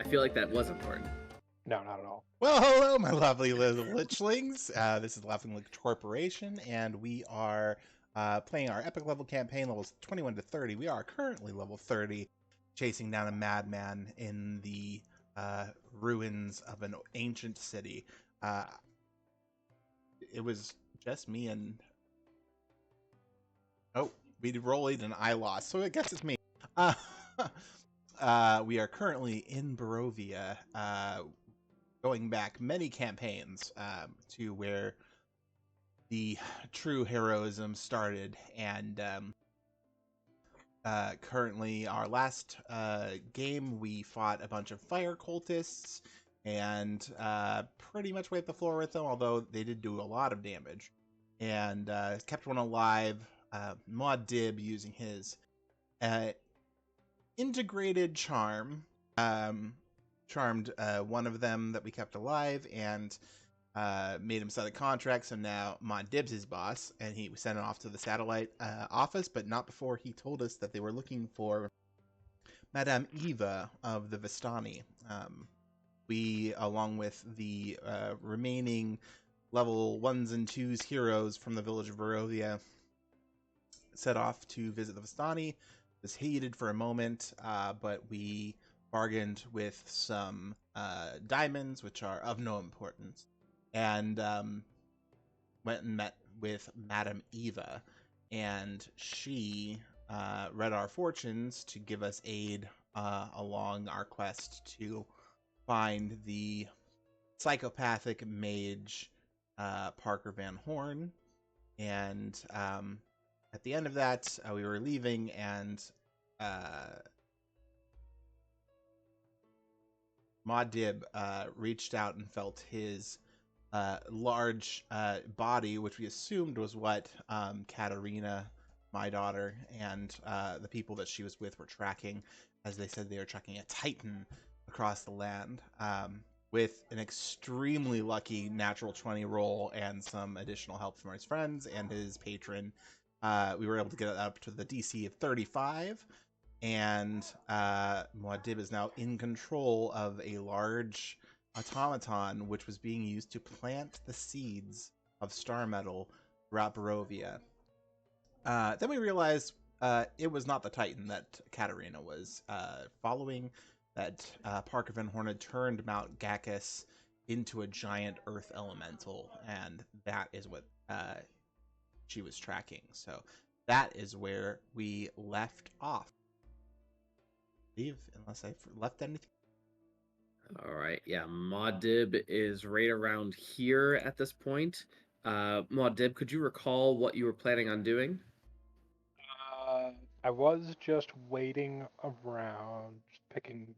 I feel like that was important. No, not at all. Well, hello, my lovely little Lichlings. This is Laughing Lich Corporation, and we are playing our epic level campaign, levels 21 to 30. We are currently level 30, chasing down a madman in the ruins of an ancient city. It was just me and... Oh, we rolled and I lost, so I guess it's me. We are currently in Barovia, going back many campaigns to where the true heroism started, and currently our last game we fought a bunch of fire cultists and pretty much wiped the floor with them, although they did do a lot of damage, and kept one alive. Muad using his integrated charm charmed one of them that we kept alive and made him sign a contract. So now Muad his boss, and he sent it off to the satellite office, but not before he told us that they were looking for Madame Eva of the Vistani. We, along with the remaining level 1s and 2s heroes from the village of Barovia, set off to visit the Vistani. Was hated for a moment, but we bargained with some diamonds, which are of no importance, and went and met with Madame Eva, and she read our fortunes to give us aid along our quest to find the psychopathic mage Parker Van Horn. And at the end of that, we were leaving, and Muad reached out and felt his large body, which we assumed was what Katarina, my daughter, and the people that she was with were tracking, as they said they were tracking a titan across the land. With an extremely lucky natural 20 roll and some additional help from his friends and his patron, we were able to get it up to the DC of 35, and Muad is now in control of a large automaton which was being used to plant the seeds of star metal throughout Barovia. Then we realized it was not the Titan that Katarina was following, that Parker Van Horn had turned Mount Gacchus into a giant earth elemental, and that is what she was tracking. So that is where we left off. Leave, unless I left anything. All right, yeah, Muad is right around here at this point. Muad, could you recall what you were planning on doing? I was just waiting around, just picking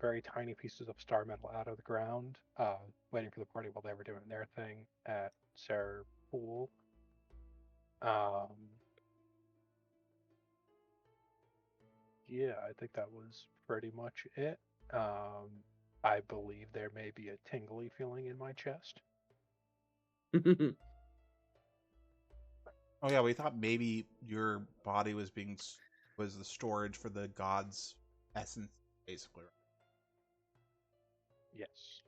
very tiny pieces of star metal out of the ground, waiting for the party while they were doing their thing at Sarah Pool. Yeah, I think that was pretty much it. I believe there may be a tingly feeling in my chest. Oh yeah, we thought maybe your body was the storage for the god's essence, basically. Yes.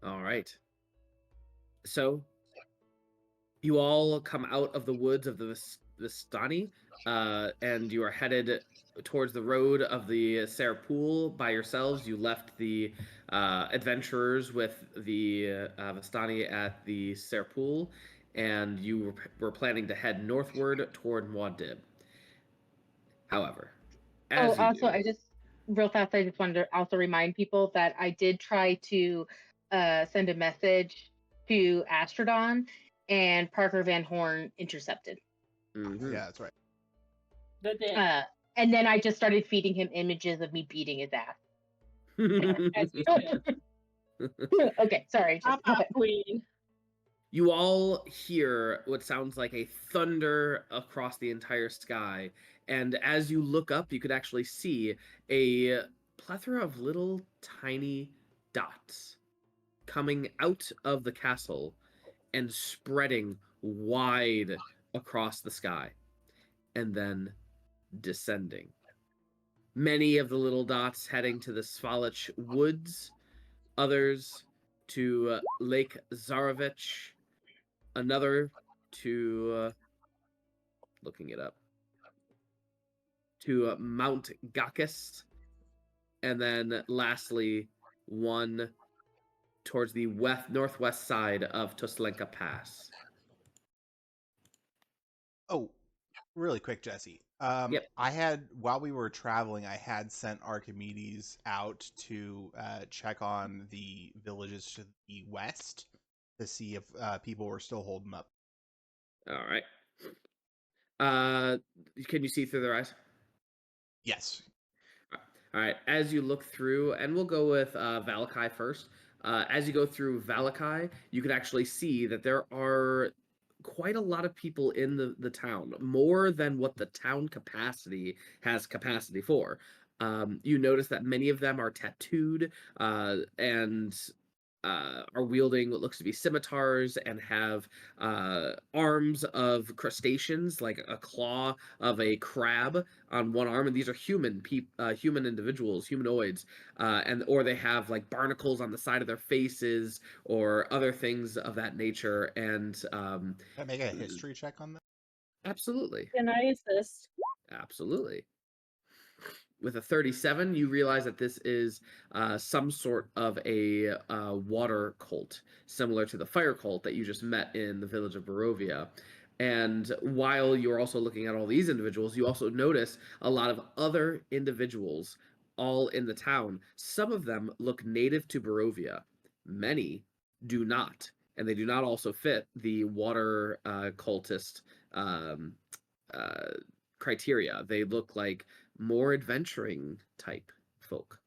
All right. So you all come out of the woods of the Vistani, and you are headed towards the road of the Sarah Pool by yourselves. You left the adventurers with the Vistani at the Sarah Pool, and you were planning to head northward toward Muad. However, I just real fast, I just wanted to also remind people that I did try to send a message to Astrodon, and Parker Van Horn intercepted. Mm-hmm. Yeah, that's right. And then I just started feeding him images of me beating his ass. Okay, sorry. Queen. You all hear what sounds like a thunder across the entire sky, and as you look up, you could actually see a plethora of little tiny dots coming out of the castle and spreading wide across the sky, and then descending Many of the little dots heading to the Svalich Woods, others to Lake Zarovich, another to looking it up to Mount Gakis, and then lastly one towards the northwest side of Tuslenka Pass. Oh, really quick, Jesse. Yep. I had, while we were traveling, I had sent Archimedes out to check on the villages to the west to see if people were still holding up. All right. Can you see through their eyes? Yes. All right. As you look through, and we'll go with Valakai first. As you go through Valakai, you can actually see that there are quite a lot of people in the town, more than what the town capacity has capacity for. You notice that many of them are tattooed and are wielding what looks to be scimitars and have arms of crustaceans, like a claw of a crab on one arm, and these are human individuals, humanoids, or they have like barnacles on the side of their faces or other things of that nature. And Can I make a history check on that? absolutely, Can I assist? absolutely. With a 37, you realize that this is some sort of a water cult, similar to the fire cult that you just met in the village of Barovia. And while you're also looking at all these individuals, you also notice a lot of other individuals all in the town. Some of them look native to Barovia. Many do not. And they do not also fit the water cultist um, uh, criteria. They look like more adventuring type folk.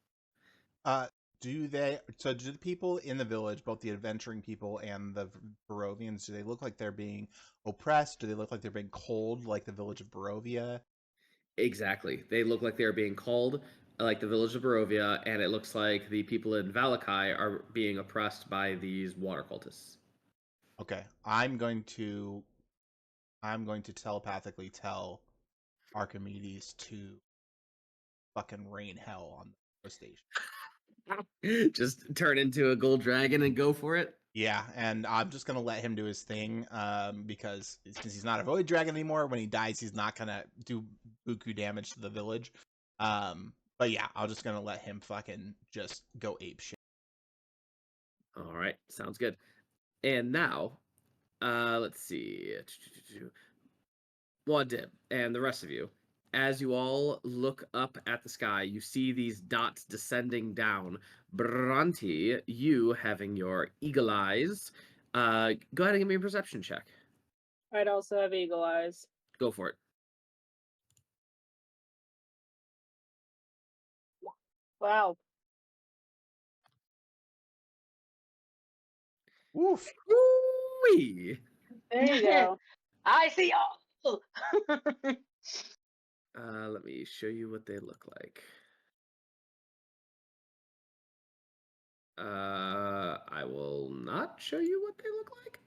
Do the people in the village, both the adventuring people and the Barovians, do they look like they're being oppressed? Do they look like they're being cold like the village of Barovia? Exactly. They look like they're being called like the village of Barovia, and it looks like the people in Valakai are being oppressed by these water cultists. Okay. I'm going to telepathically tell Archimedes to fucking rain hell on the station. Just turn into a gold dragon and go for it. Yeah, and I'm just gonna let him do his thing, because since he's not a void dragon anymore, when he dies, he's not gonna do buku damage to the village. But yeah, I'm just gonna let him fucking just go ape shit. All right, sounds good. And now, let's see. Muad and the rest of you, as you all look up at the sky, you see these dots descending down. Bhranti, you having your eagle eyes, go ahead and give me a perception check. I'd also have eagle eyes. Go for it. Wow. Woof. Woo-wee! There you go. I see all. Let me show you what they look like. I will not show you what they look like.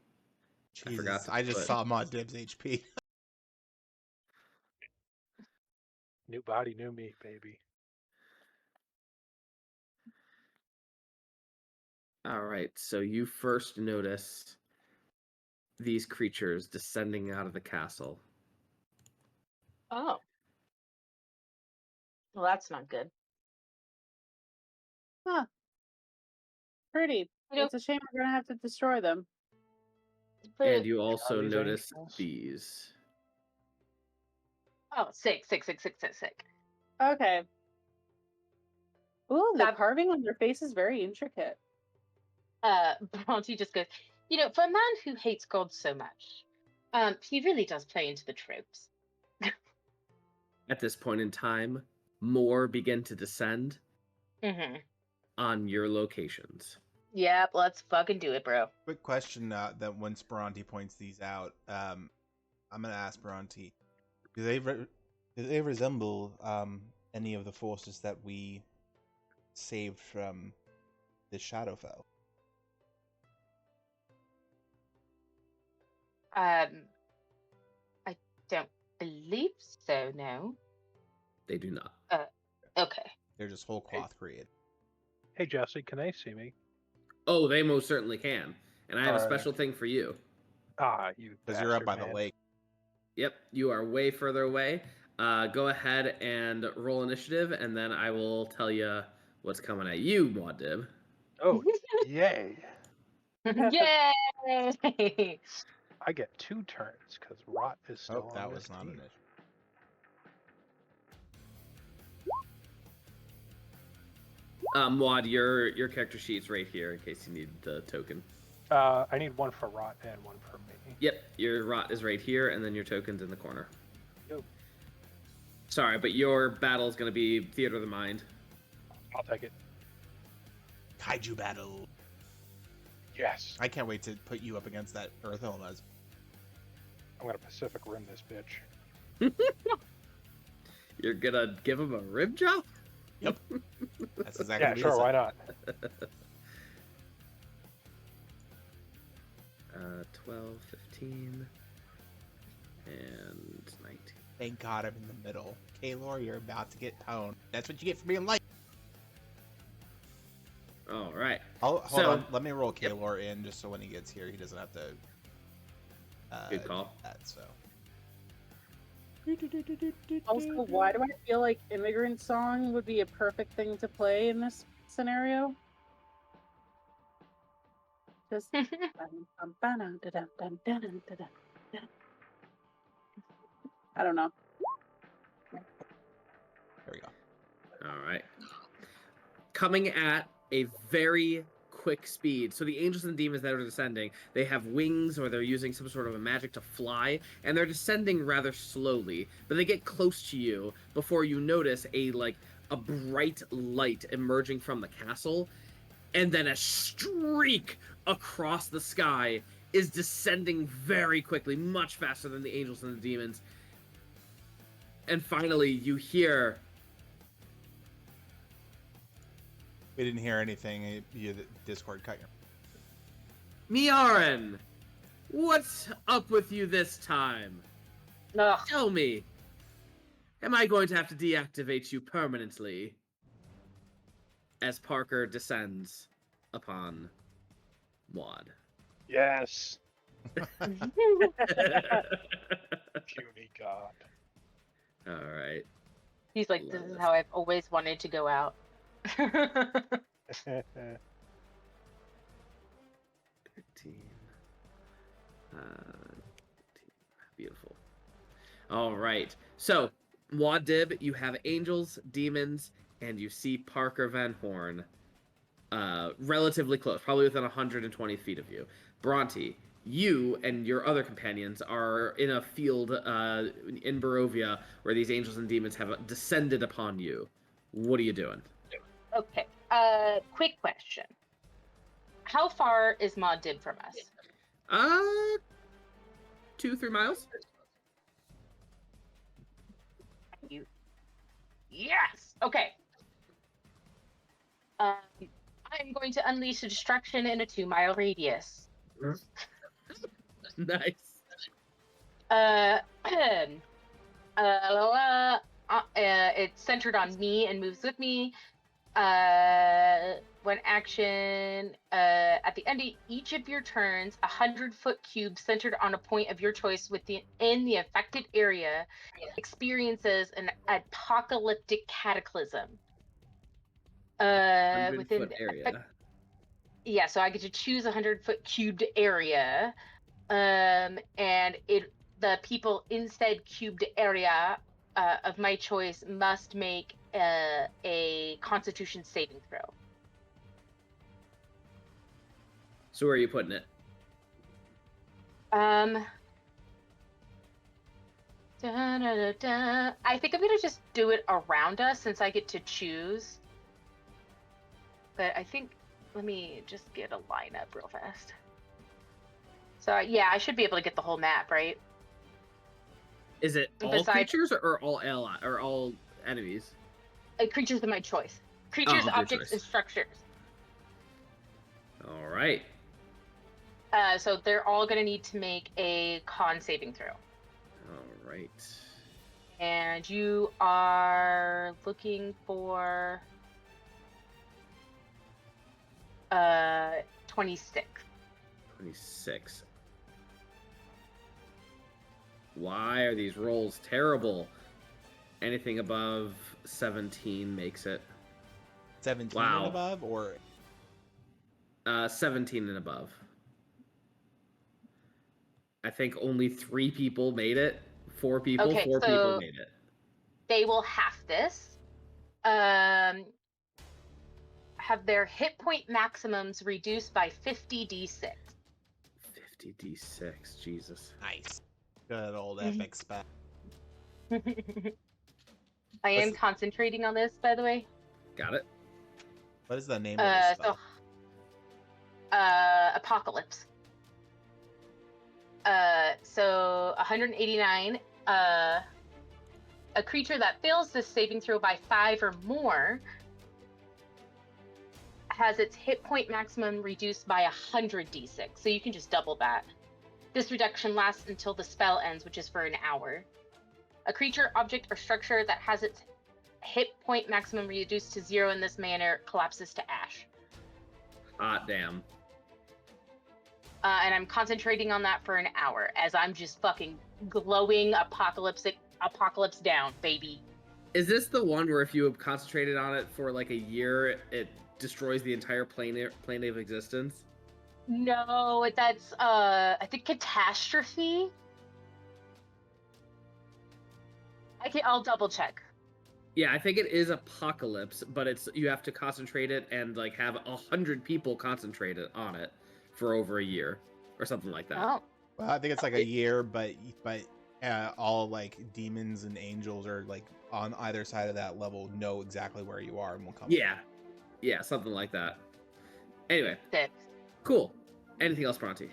Jesus, to I just put- saw Mod Dib's HP. New body, new me, baby. All right, so you first notice these creatures descending out of the castle. Oh. Well, that's not good. Huh. Pretty. Nope. It's a shame we're gonna have to destroy them. And you also Charlie's notice Angels. these. Oh, sick. Okay. Ooh, the That- carving on their face is very intricate. Bronte just goes, for a man who hates God so much, he really does play into the tropes. At this point in time, more begin to descend Mm-hmm. on your locations. Yep, let's fucking do it, bro. Quick question that when Bhranti points these out, I'm gonna ask Bhranti, do they resemble any of the forces that we saved from the Shadowfell? I don't believe so, no. They do not. Okay. They're just whole cloth created. Hey, Jesse, can they see me? Oh, they most certainly can. And I have a Alright. special thing for you. You Because you're up bastard, by the man. lake. Yep, you are way further away. Go ahead and roll initiative, and then I will tell you what's coming at you, Muad. Oh, yay. Yay! I get 2 turns because Rot is still Oh, on that this was not team. an issue. Muad, your character sheet's right here in case you need the token. I need 1 for Rot and 1 for me. Yep, your rot is right here, and then your token's in the corner. Yo. Sorry, but your battle's going to be Theater of the Mind. I'll take it. Kaiju battle. Yes. I can't wait to put you up against that Earth Elmas. I'm going to Pacific Rim this bitch. You're going to give him a rib job? Yep. That's exactly Yeah, what he sure, said. why not? 12, 15, and 19. Thank God I'm in the middle. Kaelor, you're about to get pwned. That's what you get for being light. All right. Hold So- on. Let me roll Kaelor in just so when he gets here, he doesn't have to. Good call. do that, so. Also, why do I feel like Immigrant Song would be a perfect thing to play in this scenario? Just I don't know. There we go. All right. Coming at a very quick speed. So the angels and demons that are descending, they have wings or they're using some sort of a magic to fly, and they're descending rather slowly. But they get close to you before you notice a bright light emerging from the castle, and then a streak across the sky is descending very quickly, much faster than the angels and the demons. And finally, you hear... We didn't hear anything. The Discord cut your. Miarin, what's up with you this time? Ugh. Tell me, am I going to have to deactivate you permanently? As Parker descends upon Muad. Yes. Puny God. All right. He's like, this is how I've always wanted to go out. 15. Beautiful. All right. So, Muad'Dib, you have angels, demons, and you see Parker Van Horn relatively close, probably within 120 feet of you. Bhranti, you and your other companions are in a field in Barovia where these angels and demons have descended upon you. What are you doing? Okay. Quick question. How far is Muad''Dib from us? 2-3 miles. Yes. Okay. I'm going to unleash a destruction in a 2-mile radius. Nice. It's centered on me and moves with me. When action, at the end of each of your turns, 100-foot cube centered on a point of your choice in the affected area experiences an apocalyptic cataclysm. 100-foot area. Yeah, so I get to choose a 100-foot cubed area, and the people inside cubed area of my choice must make a Constitution saving throw. So where are you putting it? I think I'm gonna just do it around us since I get to choose. But I think, let me just get a lineup real fast. So yeah, I should be able to get the whole map, right? Is it all Besides- creatures or all enemies? Creatures of my choice. Creatures, of your objects, choice. and structures. All right. So they're all gonna need to make a con saving throw. All right. And you are looking for 26. 26. Why are these rolls terrible? Anything above 17 makes it. 17 Wow. and above, or 17 and above. I think only 3 people made it. 4 people, Okay, 4 people made it. They will half this. Have their hit point maximums reduced by 50d6. 50d6, Jesus. nice. Good old epic spec. I am What's- concentrating on this, by the way. Got it? What is the name of the spell? Apocalypse. So 189. A creature that fails this saving throw by 5 or more has its hit point maximum reduced by 100d6. So you can just double that. This reduction lasts until the spell ends, which is for an hour. A creature, object, or structure that has its hit point maximum reduced to 0 in this manner collapses to ash. Hot damn. And I'm concentrating on that for an hour as I'm just fucking glowing apocalypse down, baby. Is this the one where if you have concentrated on it for like a year, it destroys the entire plane of existence? No, that's I think catastrophe. I'll double check. Yeah, I think it is apocalypse, but it's you have to concentrate it and like have 100 people concentrate on it for over a year or something like that. Oh, Well, I think it's like a year, but all like demons and angels are like on either side of that level know exactly where you are and will come. Yeah, something like that. Anyway, 6. cool. Anything else, Bhranti?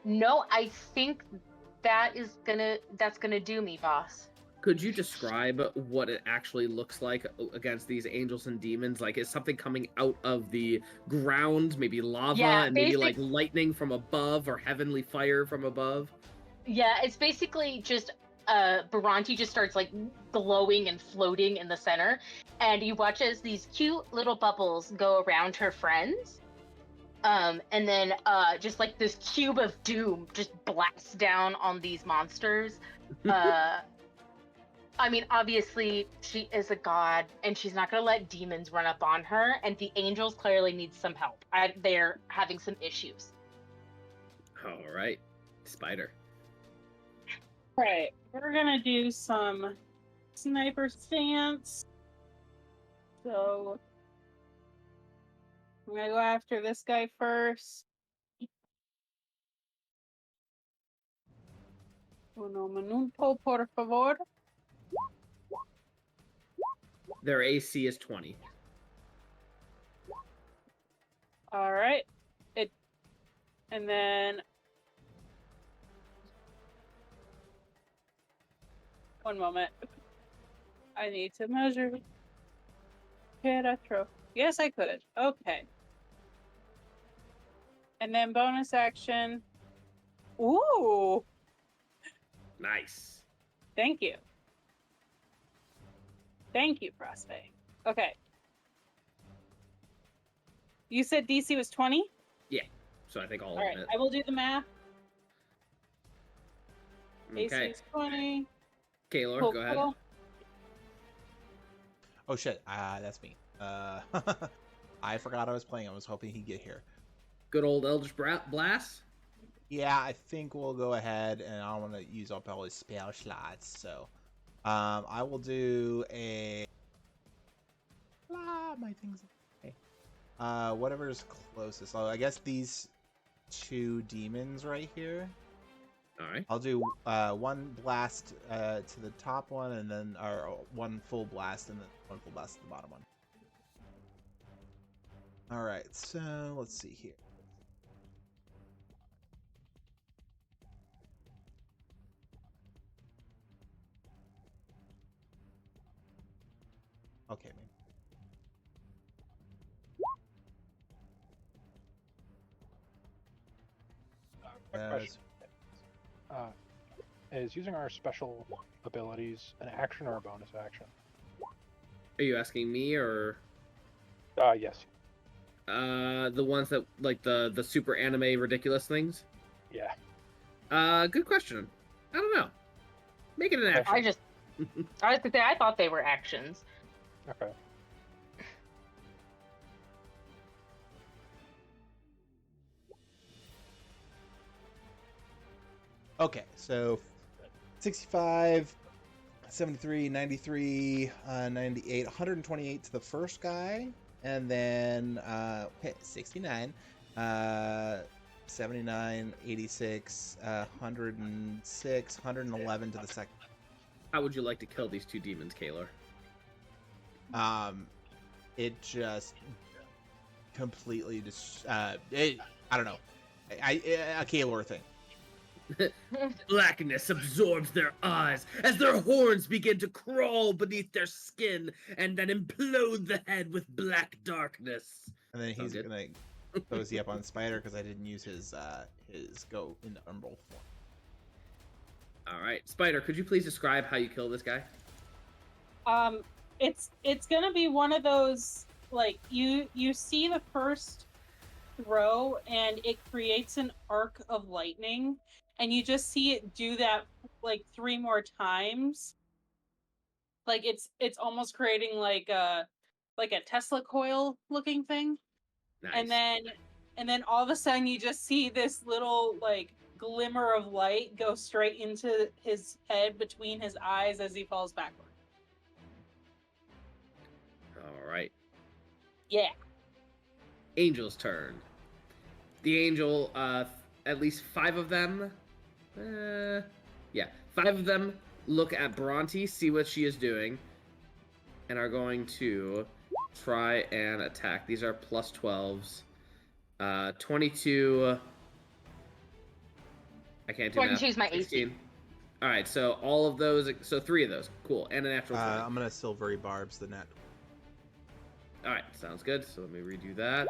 No, I think that's gonna do me, boss. Could you describe what it actually looks like against these angels and demons? Like, is something coming out of the ground, maybe lava, Yeah, and maybe like lightning from above or heavenly fire from above? Yeah, it's basically just Bhranti just starts like glowing and floating in the center, and you watch as these cute little bubbles go around her friends. And then just like this cube of doom just blasts down on these monsters. I mean, obviously, she is a god, and she's not going to let demons run up on her, and the angels clearly need some help. They're having some issues. All right, Spider. Right, we're gonna do some sniper stance. So I'm gonna go after this guy first. Uno minuto, por favor. Their AC is 20. All right. And then one moment. I need to measure. Yes, I could. Okay. And then bonus action. Ooh. Nice. Thank you. Thank you, Prospect. Okay. You said DC was 20? So I think all All of right, it. I will do the math. AC Okay. is 20. Kaelor, Cool, go ahead. cool. Oh shit, that's me. I forgot I was playing. I was hoping he'd get here. Good old Eldritch Blast. Yeah, I think we'll go ahead, and I don't want to use up all his spell slots, so I will do a. My things. Okay. Whatever's closest. So I guess these 2 demons right here. All right. I'll do one blast to the top one, and then or one full blast, and then one full blast to the bottom one. All right, so let's see here. Okay, man. Quick question. is using our special abilities an action or a bonus action? Are you asking me or Yes. the ones that like the super anime ridiculous things? Yeah. Good question. I don't know. Make it an action. I was gonna say I thought they were actions. Okay. Okay, so 65, 73, 93, 98, 128 to the first guy, and then 69, 79, 86, 106, 111 to the second. How would you like to kill these two demons, Kaelor? It just completely I don't know. A Kaelor thing. Blackness absorbs their eyes as their horns begin to crawl beneath their skin and then implode the head with black darkness. And then he's Sound gonna cozy up on Spider because I didn't use his go into umbral form. All right, Spider, could you please describe how you kill this guy? It's gonna be one of those, like, you see the first throw and it creates an arc of lightning, and you just see it do that like 3 more times. Like it's almost creating like a Tesla coil looking thing. Nice. And then all of a sudden you just see this little like glimmer of light go straight into his head between his eyes as he falls backward. All right. Yeah. Angel's turn. The angel, at least 5 of them, 5 of them look at Bhranti, see what she is doing, and are going to try and attack. These are plus 12s. 22. I can't do So I can math. choose my 16. AC. All right, so all of those, so 3 of those, cool, and a natural 20. I'm gonna silvery barbs the net. All right, sounds good. So let me redo that.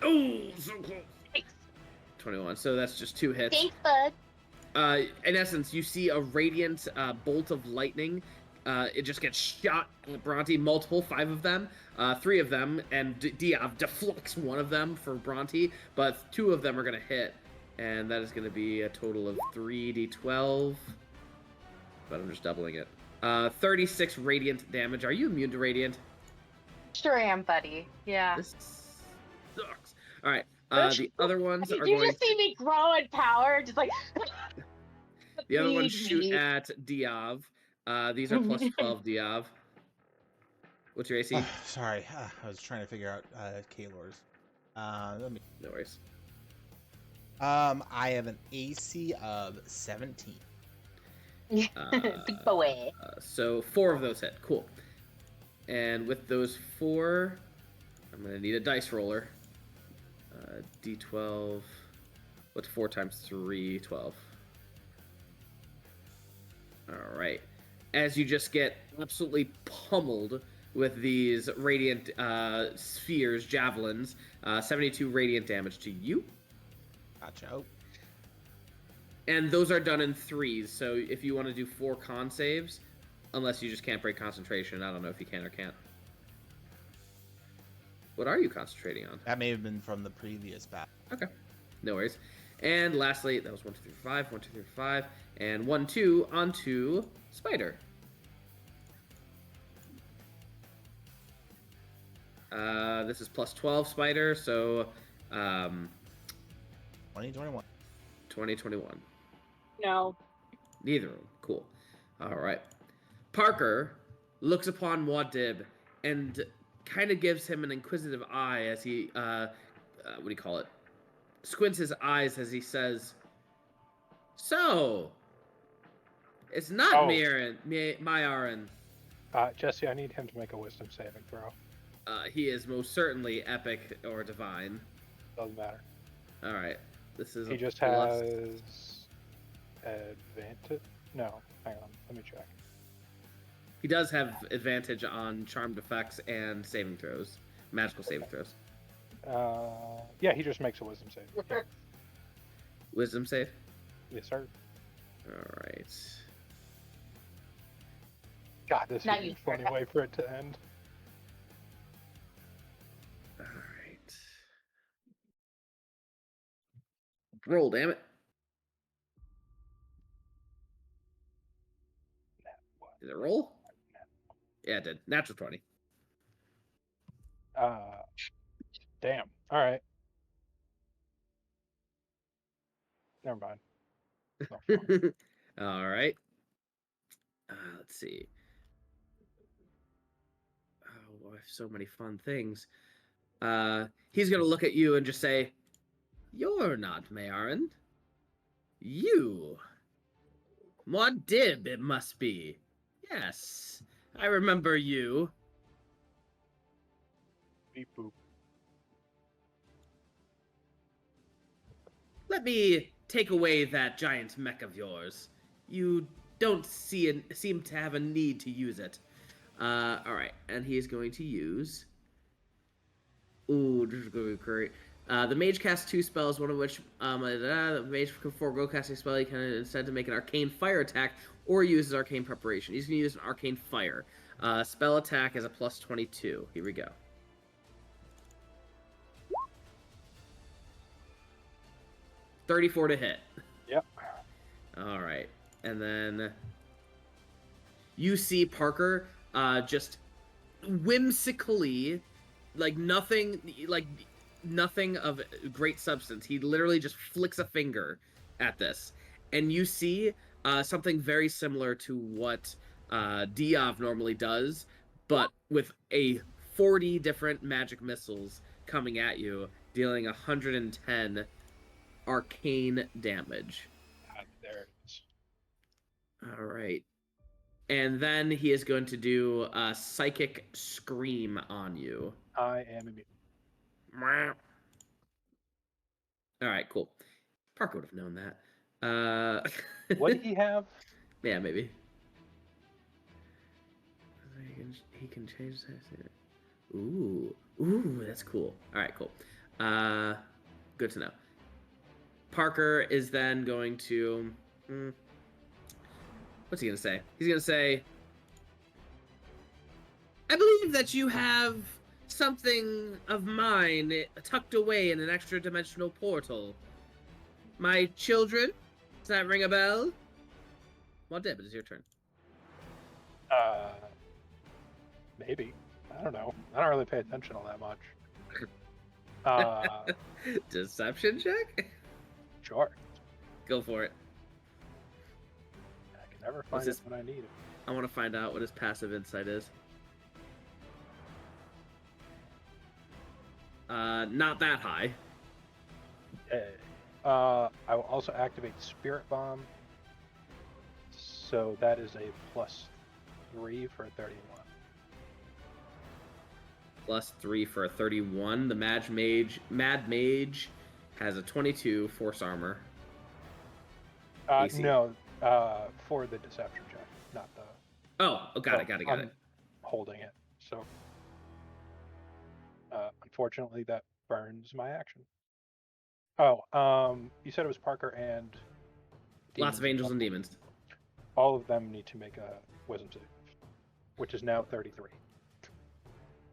Oh, so close. Thanks. 21. So that's just 2 hits. Thanks, bud. In essence, you see a radiant bolt of lightning. It just gets shot at Bhranti, multiple, 5 of them, 3 of them, and Diov deflects 1 of them for Bhranti, but 2 of them are going to hit, and that is going to be a total of 3d12, but I'm just doubling it. 36 radiant damage. Are you immune to radiant? Sure am, buddy. Yeah. This sucks. All right. The other ones Did are you going just see me grow in power? Just like. The other ones Feed shoot me. at Diov. These are plus 12 Diov. What's your AC? Sorry, I was trying to figure out Kaelor's. Let me. No worries. I have an AC of 17. Big boy. So 4 of those hit. Cool. And with those 4, I'm going to need a dice roller. D12. What's 4 times 3? 12. All right. As you just get absolutely pummeled with these radiant spheres, javelins, 72 radiant damage to you. Gotcha. Oh. And those are done in 3s, so if you want to do 4 con saves, unless you just can't break concentration, I don't know if you can or can't. What are you concentrating on? That may have been from the previous battle. Okay, no worries. And lastly, that was 1, 2, 3, 5, 1, 2, 3, 5, and 1, 2 onto Spider. This is plus 12 Spider, so 2021. 2021. No. Neither of them. Cool. All right. Parker looks upon Muad and kind of gives him an inquisitive eye as he, what do you call it? Squints his eyes as he says, "So, it's not Myarin." Jesse, I need him to make a wisdom saving throw. He is most certainly epic or divine. Doesn't matter. All right. This is He a just plus. has advantage. No, hang on. Let me check. He does have advantage on charmed effects and saving throws, magical saving throws. Yeah, he just makes a wisdom save. Yeah. Wisdom save. Yes, sir. All right. God, this Not is a you, funny sir. way for it to end. All right. Roll, damn it. Did it roll? Yeah, it did. Natural 20. Damn. All right. Never mind. No, fine. All right. Let's see. Oh, I have so many fun things. He's gonna look at you and just say, "You're not Mayarin. You. Muad'Dib, it must be. Yes, I remember you. Beep boop. Let me take away that giant mech of yours. You don't seem to have a need to use it. All right, and he's going to use. Ooh, this is going to be great. The mage casts 2 spells, one of which the mage can forego casting a spell. He can instead to make an arcane fire attack or uses arcane preparation. He's going to use an arcane fire. Spell attack is a plus 22. Here we go. $34 to hit. Yep. All right, and then you see Parker just whimsically, like nothing of great substance. He literally just flicks a finger at this, and you see something very similar to what Diov normally does, but with 40 different magic missiles coming at you, dealing 110 arcane damage. There it is. All right. And then he is going to do a psychic scream on you. I am immune. All right, cool. Parker would have known that. What did he have? Yeah, maybe. He can change that. Ooh, that's cool. All right, cool. Good to know. Parker is then going to. What's he gonna say? He's gonna say, "I believe that you have something of mine tucked away in an extra-dimensional portal. My children? Does that ring a bell?" Well, Deb, it is your turn. Maybe. I don't know. I don't really pay attention all that much. Deception check? Sure. Go for it. I can never find this? it when I need it. I want to find out what his passive insight is. Not that high. Okay. I will also activate Spirit Bomb. So that is a +3 for 31. +3 for a 31. The Mad Mage has a 22 force armor. AC. No, for the deception check, not the. Oh, got it. I'm holding it, so unfortunately that burns my action. Oh, you said it was Parker and Lots of angels and demons. All of them need to make a wisdom save, which is now 33.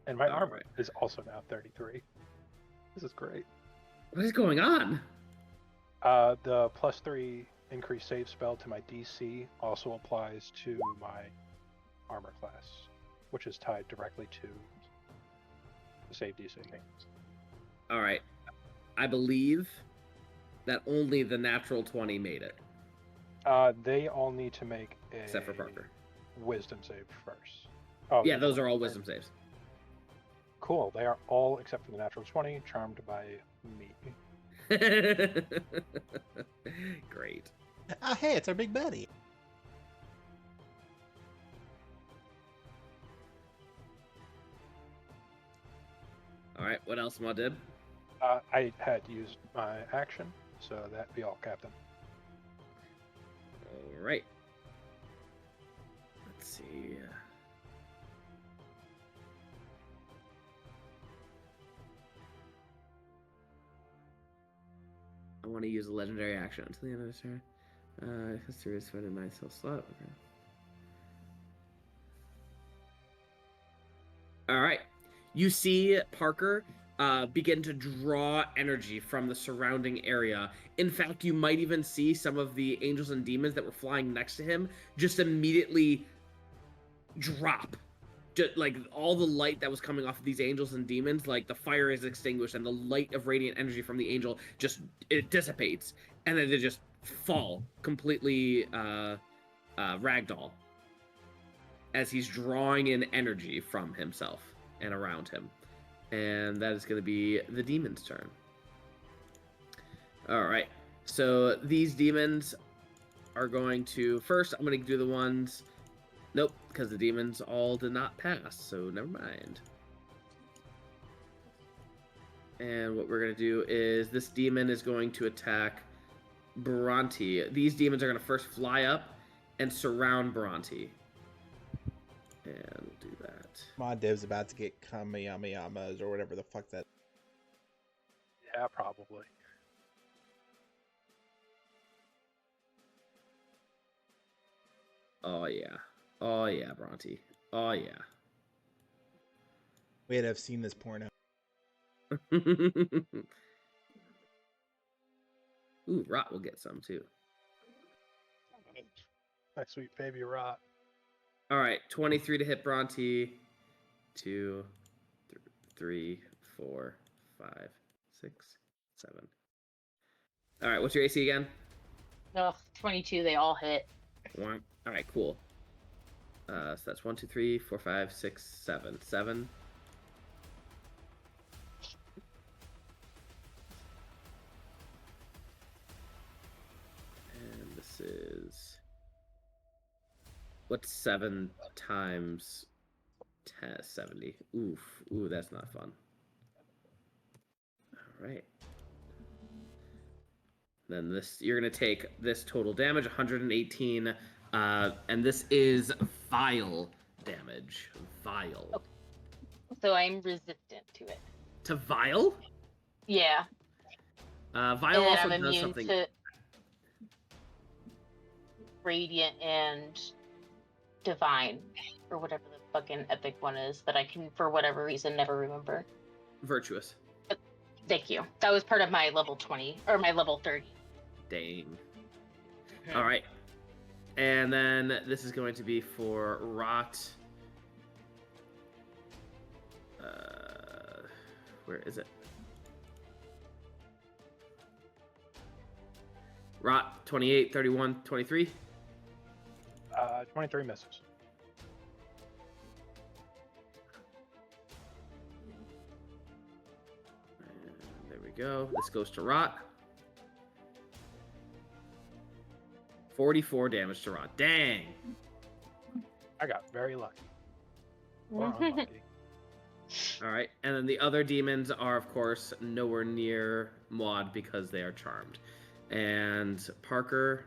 And my armor is also now 33. This is great. What is going on? The +3 increased save spell to my DC also applies to my armor class, which is tied directly to the save DC. All right. I believe that only the natural 20 made it. They all need to make a Except for Parker. Wisdom save first. Oh, yeah, those are all wisdom saves. Cool. They are all except for the natural 20, charmed by me. Great. Hey, it's our big buddy. All right, what else, Muad'? I had used my action, so that'd be all, Captain. All right. Let's see. I want to use a legendary action until the end of this turn. History is found a nice little slot. Okay. All right. You see Parker begin to draw energy from the surrounding area. In fact, you might even see some of the angels and demons that were flying next to him just immediately drop. Just like all the light that was coming off of these angels and demons, like the fire is extinguished and the light of radiant energy from the angel just it dissipates, and then they just fall completely ragdoll as he's drawing in energy from himself and around him. And that is going to be the demon's turn. All right. So these demons are going to... First, I'm going to do the ones... Nope, because the demons all did not pass, so never mind. And what we're going to do is this demon is going to attack Bhranti. These demons are going to first fly up and surround Bhranti. And do that. My div's about to get Kamehamehas or whatever the fuck that. Yeah, probably. Oh, yeah. Oh, yeah, Bhranti. Oh, yeah. Wait, I've seen this porno. Ooh, Rot will get some, too. My sweet baby Rot. All right, 23 to hit Bhranti. 2, 3, 4, 5, 6, 7. All right, what's your AC again? Ugh, 22, they all hit. One. All right, cool. So that's 1, 2, 3, 4, 5, 6, 7. 7. And this is... What's 7 times 10? 70. Oof. Ooh, that's not fun. All right. Then this, you're going to take this total damage, 118, and this is vile damage. Vile. Okay. So I'm resistant to it. To vile? Yeah. Vile And also I'm does immune something. to radiant and divine, or whatever the fucking epic one is that I can, for whatever reason, never remember. Virtuous. Thank you. That was part of my level 20, or my level 30. Dang. All right. And then this is going to be for Rot. Where is it? Rot, 28, 31, 23. 23 misses. And there we go. This goes to Rot. 44 damage to Rot. Dang. I got very lucky. Or unlucky. All right. And then the other demons are, of course, nowhere near Muad because they are charmed. And Parker...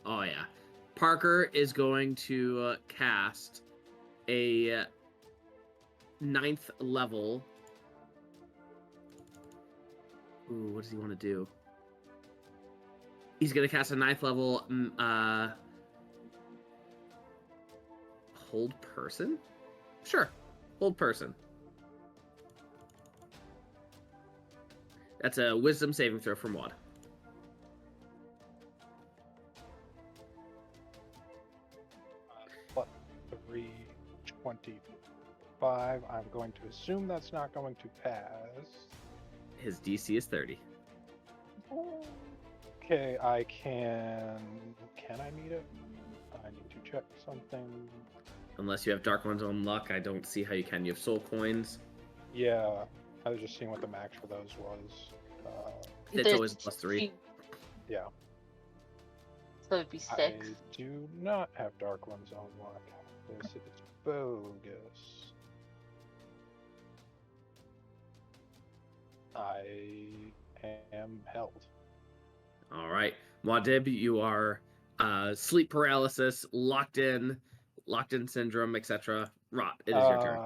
Oh, yeah. Parker is going to cast a 9th level. Ooh, what does he want to do? He's going to cast a 9th level hold person? Sure. Hold person. That's a wisdom saving throw for Muad. What? 325. I'm going to assume that's not going to pass. His DC is 30. Okay, I can... Can I meet it? I need to check something. Unless you have Dark One's Own Luck, I don't see how you can. You have soul coins. Yeah, I was just seeing what the max for those was. It's always +3. Yeah. So it'd be 6. I do not have Dark One's Own Luck. This is bogus. I am held. All right. Muad'Dib, you are sleep paralysis, locked in syndrome, etc. Rot, it is your turn.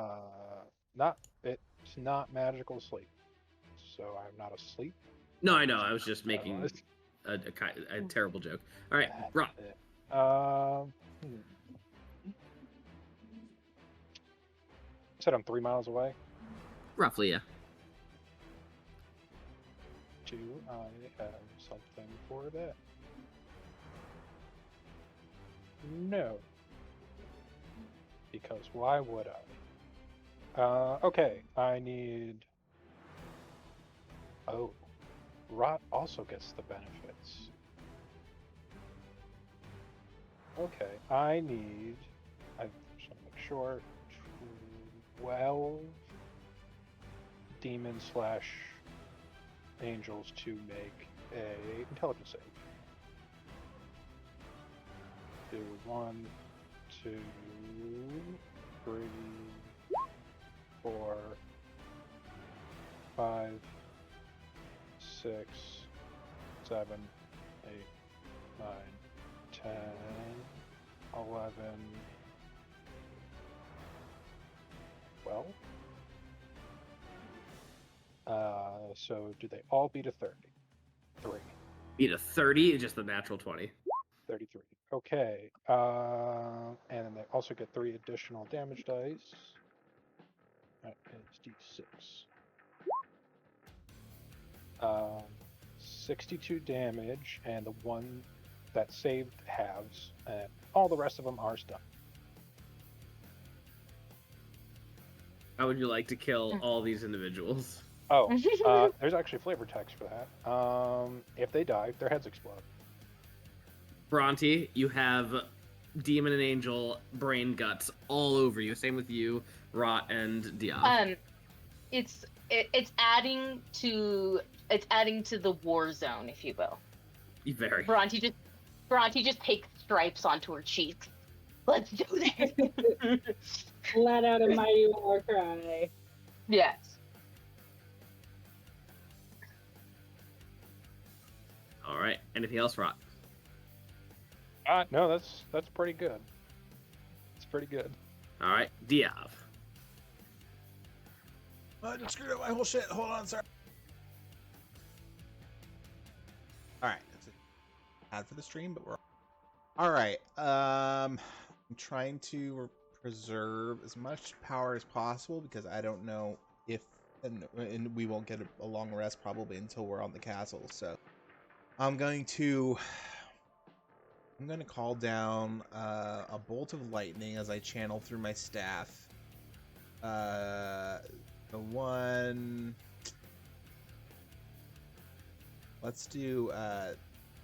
Not it. It's not magical sleep, so I'm not asleep. No, I know. I was just making Otherwise- a terrible joke. All right, Rob. Said I'm 3 miles away. Roughly, yeah. Do I have something for that? No. Because why would I? Okay, I need... Oh, Rot also gets the benefits. Okay, I need... I just want to make sure... 12 demons / angels to make a intelligence save. Do 1, 2, 3, 4, 5, 6, 7, 8, 9, 10, 11, 12. So do they all beat a 30? 3. Beat a 30, just a natural 20. 33. Okay. And then they also get 3 additional damage dice. That is d6. 62 damage, and the one that saved halves, and all the rest of them are stunned. How would you like to kill all these individuals? Oh, there's actually flavor text for that. If they die, their heads explode. Bhranti, you have demon and angel brain guts all over you. Same with you, Rot and Diov. It's adding to the war zone, if you will. Very. Bhranti just takes stripes onto her cheeks. Let's do this. Let out a mighty war cry. Yes. All right. Anything else, Rot? No, that's pretty good. It's pretty good. All right, Diov. I just screwed up my whole shit. Hold on, sir. All right, that's it. Bad for the stream, but we're all right. I'm trying to preserve as much power as possible because I don't know if and we won't get a long rest probably until we're on the castle. So I'm going to call down a bolt of lightning as I channel through my staff. The one... Let's do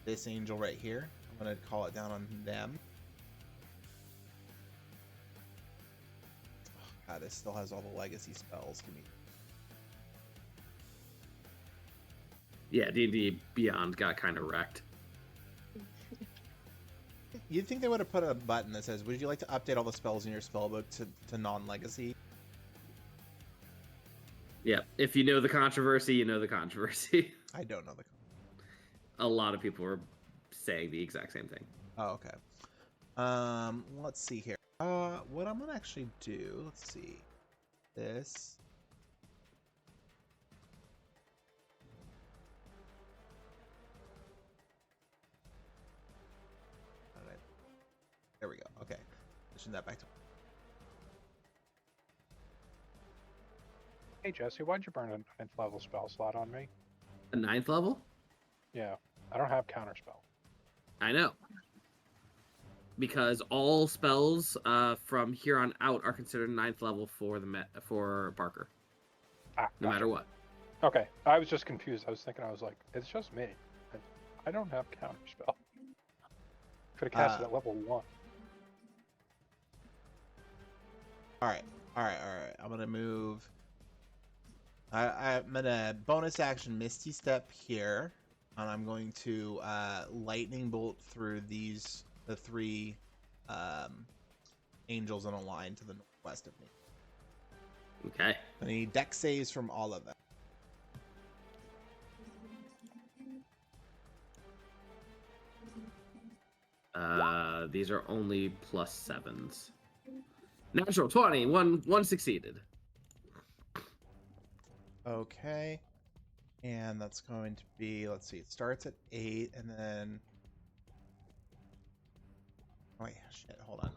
this angel right here. I'm going to call it down on them. Oh, God, it still has all the legacy spells. Give me... Yeah, D&D Beyond got kind of wrecked. You'd think they would have put a button that says, would you like to update all the spells in your spellbook to non-legacy? Yeah, if you know the controversy, you know the controversy. I don't know the... A lot of people were saying the exact same thing. Oh, okay. Let's see here. What I'm gonna actually do, let's see. This. There we go. Okay. Pushing that back to... Hey Jesse, why'd you burn a 9th level spell slot on me? A 9th level? Yeah, I don't have counterspell. I know. Because all spells from here on out are considered 9th level for for Parker. No matter what. Okay, I was just confused. I was thinking, I was like, it's just me. I don't have counterspell. Could have cast it at level 1. Alright. I'm gonna move. I'm gonna bonus action Misty Step here. And I'm going to lightning bolt through the 3 angels in a line to the northwest of me. Okay. I need dex saves from all of them. These are only +7s. Natural 20. One succeeded. Okay. And that's going to be, let's see, it starts at 8 and then... Oh, yeah, shit, hold on.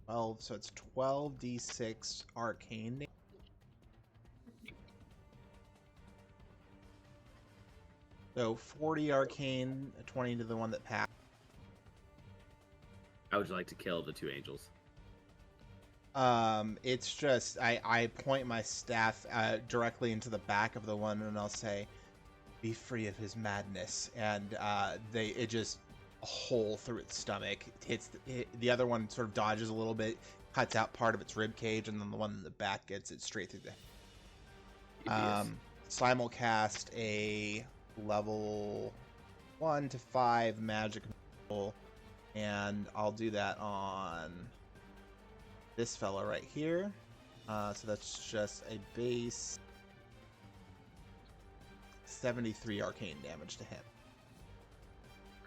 12, so it's 12d6 arcane damage. So 40 arcane, 20 to the one that passed. How would you like to kill the 2 angels? It's just I point my staff directly into the back of the one, and I'll say, "Be free of his madness." And it just a hole through its stomach. The other one sort of dodges a little bit, cuts out part of its rib cage, and then the one in the back gets it straight through the. Simulcast a level 1 to 5 magic missile, and I'll do that on this fella right here. So that's just a base 73 arcane damage to him.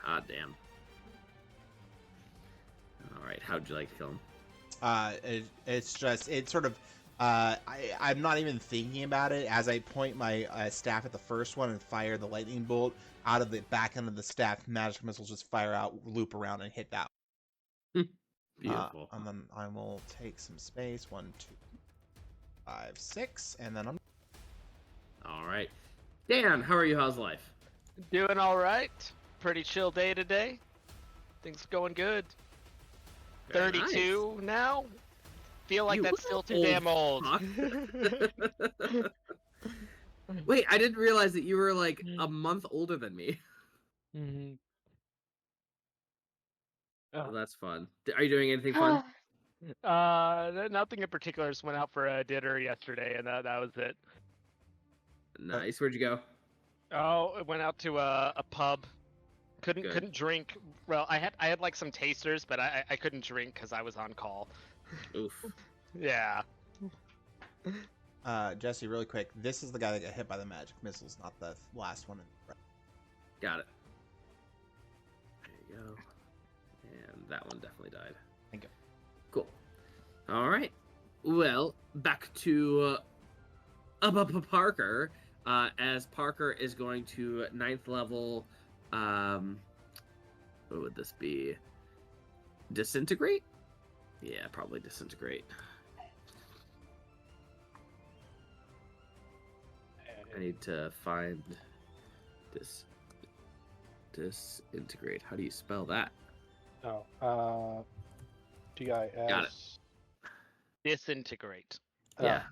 Ah, damn. All right, how'd you like to kill him? It's sort of I'm not even thinking about it as I point my staff at the first one and fire the lightning bolt out of the back end of the staff. Magic missiles just fire out, loop around, and hit that. Beautiful. And then I will take some space. 1, 2, 5, 6, and then I'm. All right. Dan, how are you? How's life? Doing all right. Pretty chill day today. Things going good. Very 32 now. Feel like You that's still too old damn old. fuck. Wait, I didn't realize that you were like a month older than me. Mhm. Well, that's fun. Are you doing anything fun? Nothing in particular. Just went out for a dinner yesterday, and that was it. Nice. Where'd you go? Oh, I went out to a pub. Good. Couldn't drink. Well, I had like some tasters, but I couldn't drink because I was on call. Oof. Yeah. Jesse, really quick. This is the guy that got hit by the magic missiles, not the last one. Got it. There you go. And that one definitely died. Thank you. Cool. All right. Well, back to Parker. As Parker is going to 9th level. What would this be? Disintegrate? Yeah, probably disintegrate. I need to find disintegrate. How do you spell that? Oh, GIS. Got it. Disintegrate. Yeah.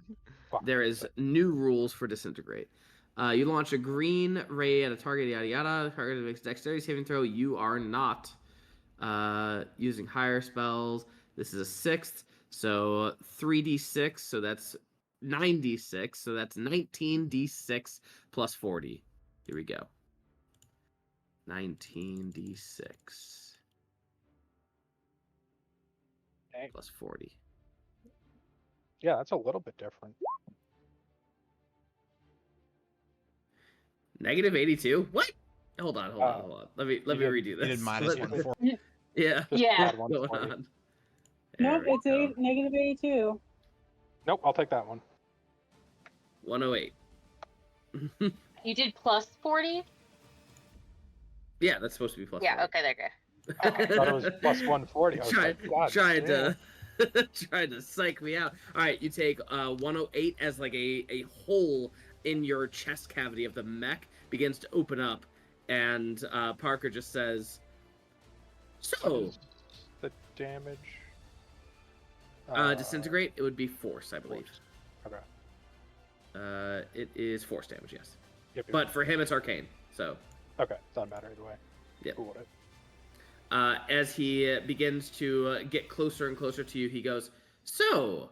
Fuck. There is new rules for disintegrate. You launch a green ray at a target, yada yada. The target makes a dexterity saving throw. You are not using higher spells. This is a 6th, so 3d6, so that's 9d6, so that's 19d6 plus 40. Here we go. 19d6 Dang. plus 40. Yeah, that's a little bit different. Negative 82? What? Hold on. Let me redo this. You did minus Let- 1 4. Yeah. Just Yeah. add one Going for you. on. Nope, There we it's go. negative 82. Nope, I'll take that one. 108. You did plus 40? Yeah, that's supposed to be plus. Yeah, 40. okay, there you go. I thought it was plus 140. I was like, God trying damn. to trying to psych me out. All right, you take 108 as like a hole in your chest cavity of the mech begins to open up, and Parker just says, "So, The damage. disintegrate. It would be force, I believe. Okay. It is force damage, yes. Yep, yep. But for him, it's arcane. So, Okay, doesn't matter either way. Yep. Cool with it. As he begins to get closer and closer to you, he goes, "So,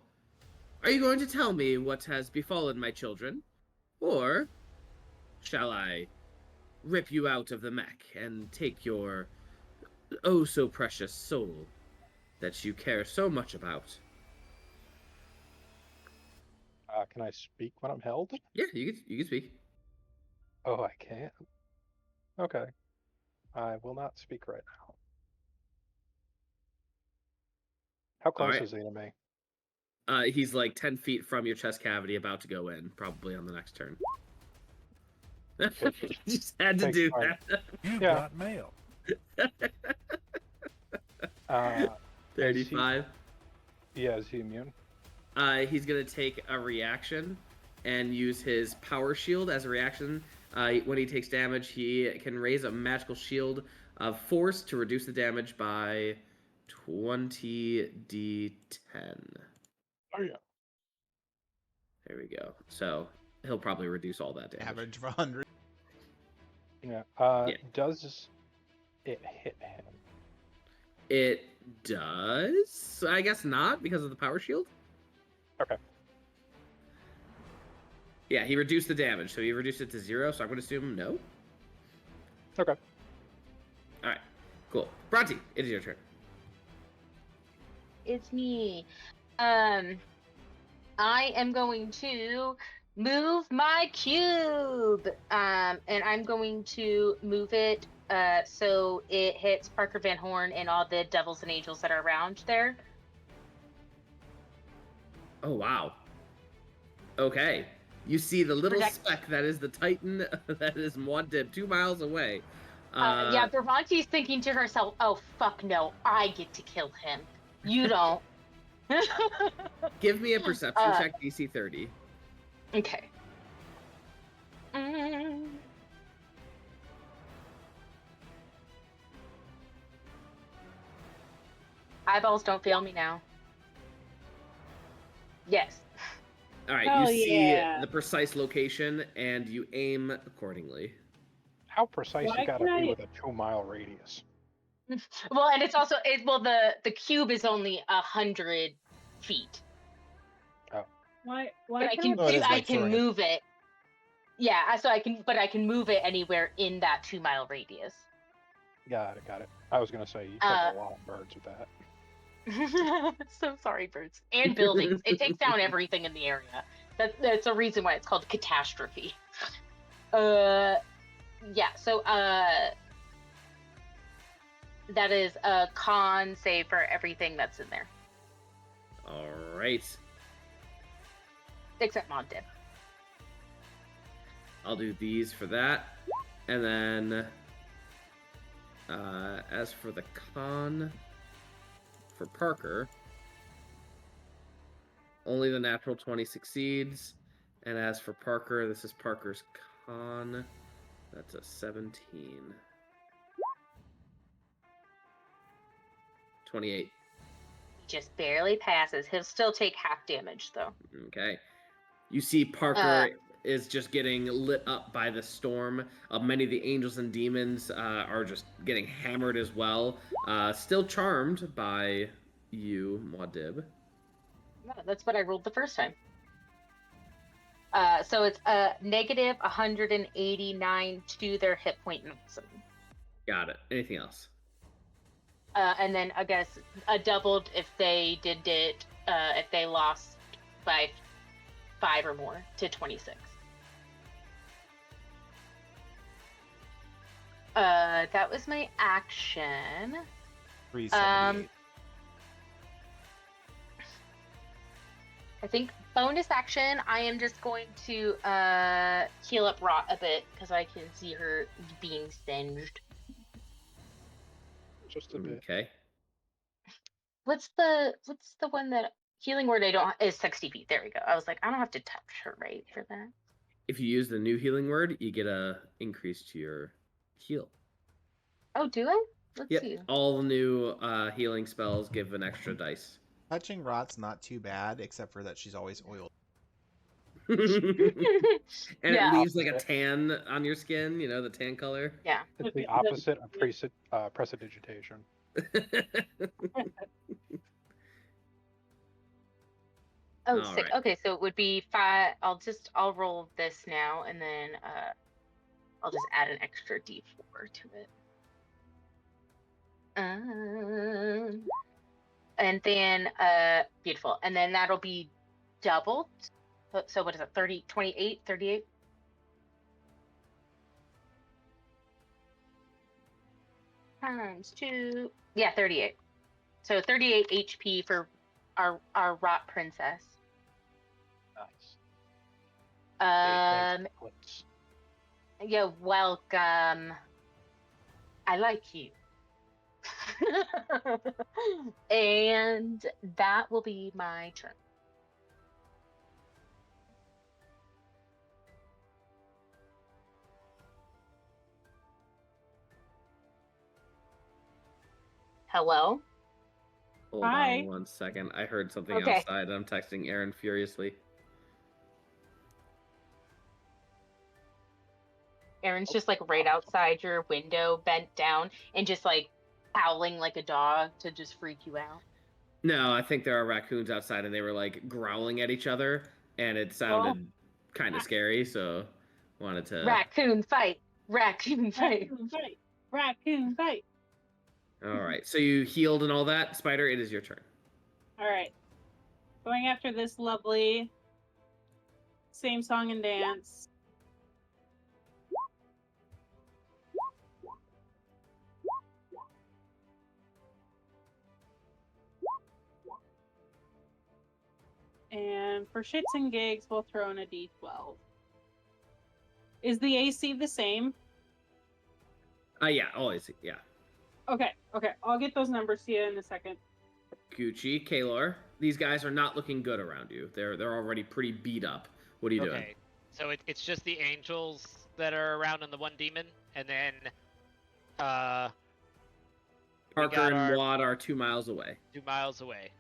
are you going to tell me what has befallen my children? Or shall I rip you out of the mech and take your oh so precious soul that you care so much about?" Can I speak when I'm held? Yeah, you can speak. Oh, I can't. Okay. I will not speak right now. How close Alright. is he to me? He's like 10 feet from your chest cavity, about to go in, probably on the next turn. Just had to Takes do time. that. You Yeah. got mail. 35. Is he immune? He's gonna take a reaction and use his power shield as a reaction. When he takes damage, he can raise a magical shield of force to reduce the damage by 20d10. Oh yeah. There we go. So he'll probably reduce all that damage. Average of 100. Yeah. Yeah. Does it hit him? It does. I guess not because of the power shield. Okay. Yeah, he reduced the damage, so he reduced it to 0. So I'm going to assume no. Okay. All right, cool. Bhranti, it is your turn. It's me. I am going to move my cube. And I'm going to move it so it hits Parker Van Horn and all the devils and angels that are around there. Oh, wow. Okay. You see the little Project- speck that is the Titan that is Muad 2 miles away. Yeah, Bhranti's thinking to herself, oh, fuck no, I get to kill him. You don't. Give me a perception check, DC 30. Okay. Mm. Eyeballs don't fail me now. Yes. All right, Oh, you see yeah. the precise location and you aim accordingly. How precise Why you gotta can be I- with a 2-mile radius? Well, and it's also the cube is only 100 feet, Why but I can can Oh, it is I like can throwing a- move it. Yeah, so I can move it anywhere in that 2-mile radius. Got it. I was gonna say you took a lot of birds with that. So sorry, birds and buildings. It takes down everything in the area. That's a reason why it's called catastrophe. Yeah. So that is a con save for everything that's in there, All right. except Mod did. I'll do these for that. And then, as for the con for Parker, only the natural 20 succeeds. And as for Parker, this is Parker's con. That's a 17. 28. Just barely passes. He'll still take half damage though. Okay. You see Parker is just getting lit up by the storm. Many of the angels and demons are just getting hammered as well. Still charmed by you, Muad'Dib. Yeah, that's what I rolled the first time. So it's negative 189 to their hit point maximum. Got it. Anything else? And then I guess doubled if they did it, if they lost by 5 or more to 26. That was my action. 378. I think bonus action, I am just going to heal up Rot a bit because I can see her being singed. Just a bit. Okay. What's the one that healing word I don't is 60 feet. There we go. I was like, I don't have to touch her right for that. If you use the new healing word, you get a increase to your heal. Oh, do I? Let's Yep. see. All the new healing spells give an extra dice. Touching Rot's not too bad, except for that she's always oiled. And Yeah. it leaves like a tan on your skin, you know, the tan color. Yeah. It's the opposite of prestidigitation. Oh, All sick. right. Okay, so it would be 5. I'll roll this now, and then I'll just add an extra D4 to it. And then beautiful, and then that'll be doubled. So what is it? 30, 28, 38? Times 2. Yeah, 38. So 38 HP for our rot princess. Nice. Um, Clicks. you're welcome. I like you. And that will be my turn. Hello? Hold Hi. on 1 second. I heard something Okay. outside. I'm texting Aaron furiously. Aaron's just like right outside your window, bent down, and just like howling like a dog to just freak you out. No, I think there are raccoons outside, and they were like growling at each other, and it sounded kind of scary. So wanted to. Raccoon fight! Raccoon fight! Raccoon fight! Raccoon fight! All right. So you healed and all that, Spider. It is your turn. All right. Going after this lovely same song and dance. And for shits and gigs, we'll throw in a d12. Is the AC the same? Yeah, always. Yeah. Okay. I'll get those numbers to you in a second. Gucci, Kaelor, these guys are not looking good around you. They're already pretty beat up. What are you doing? Okay, so it's just the angels that are around and the one demon, and then Parker got and our- Muad are 2 miles away. 2 miles away.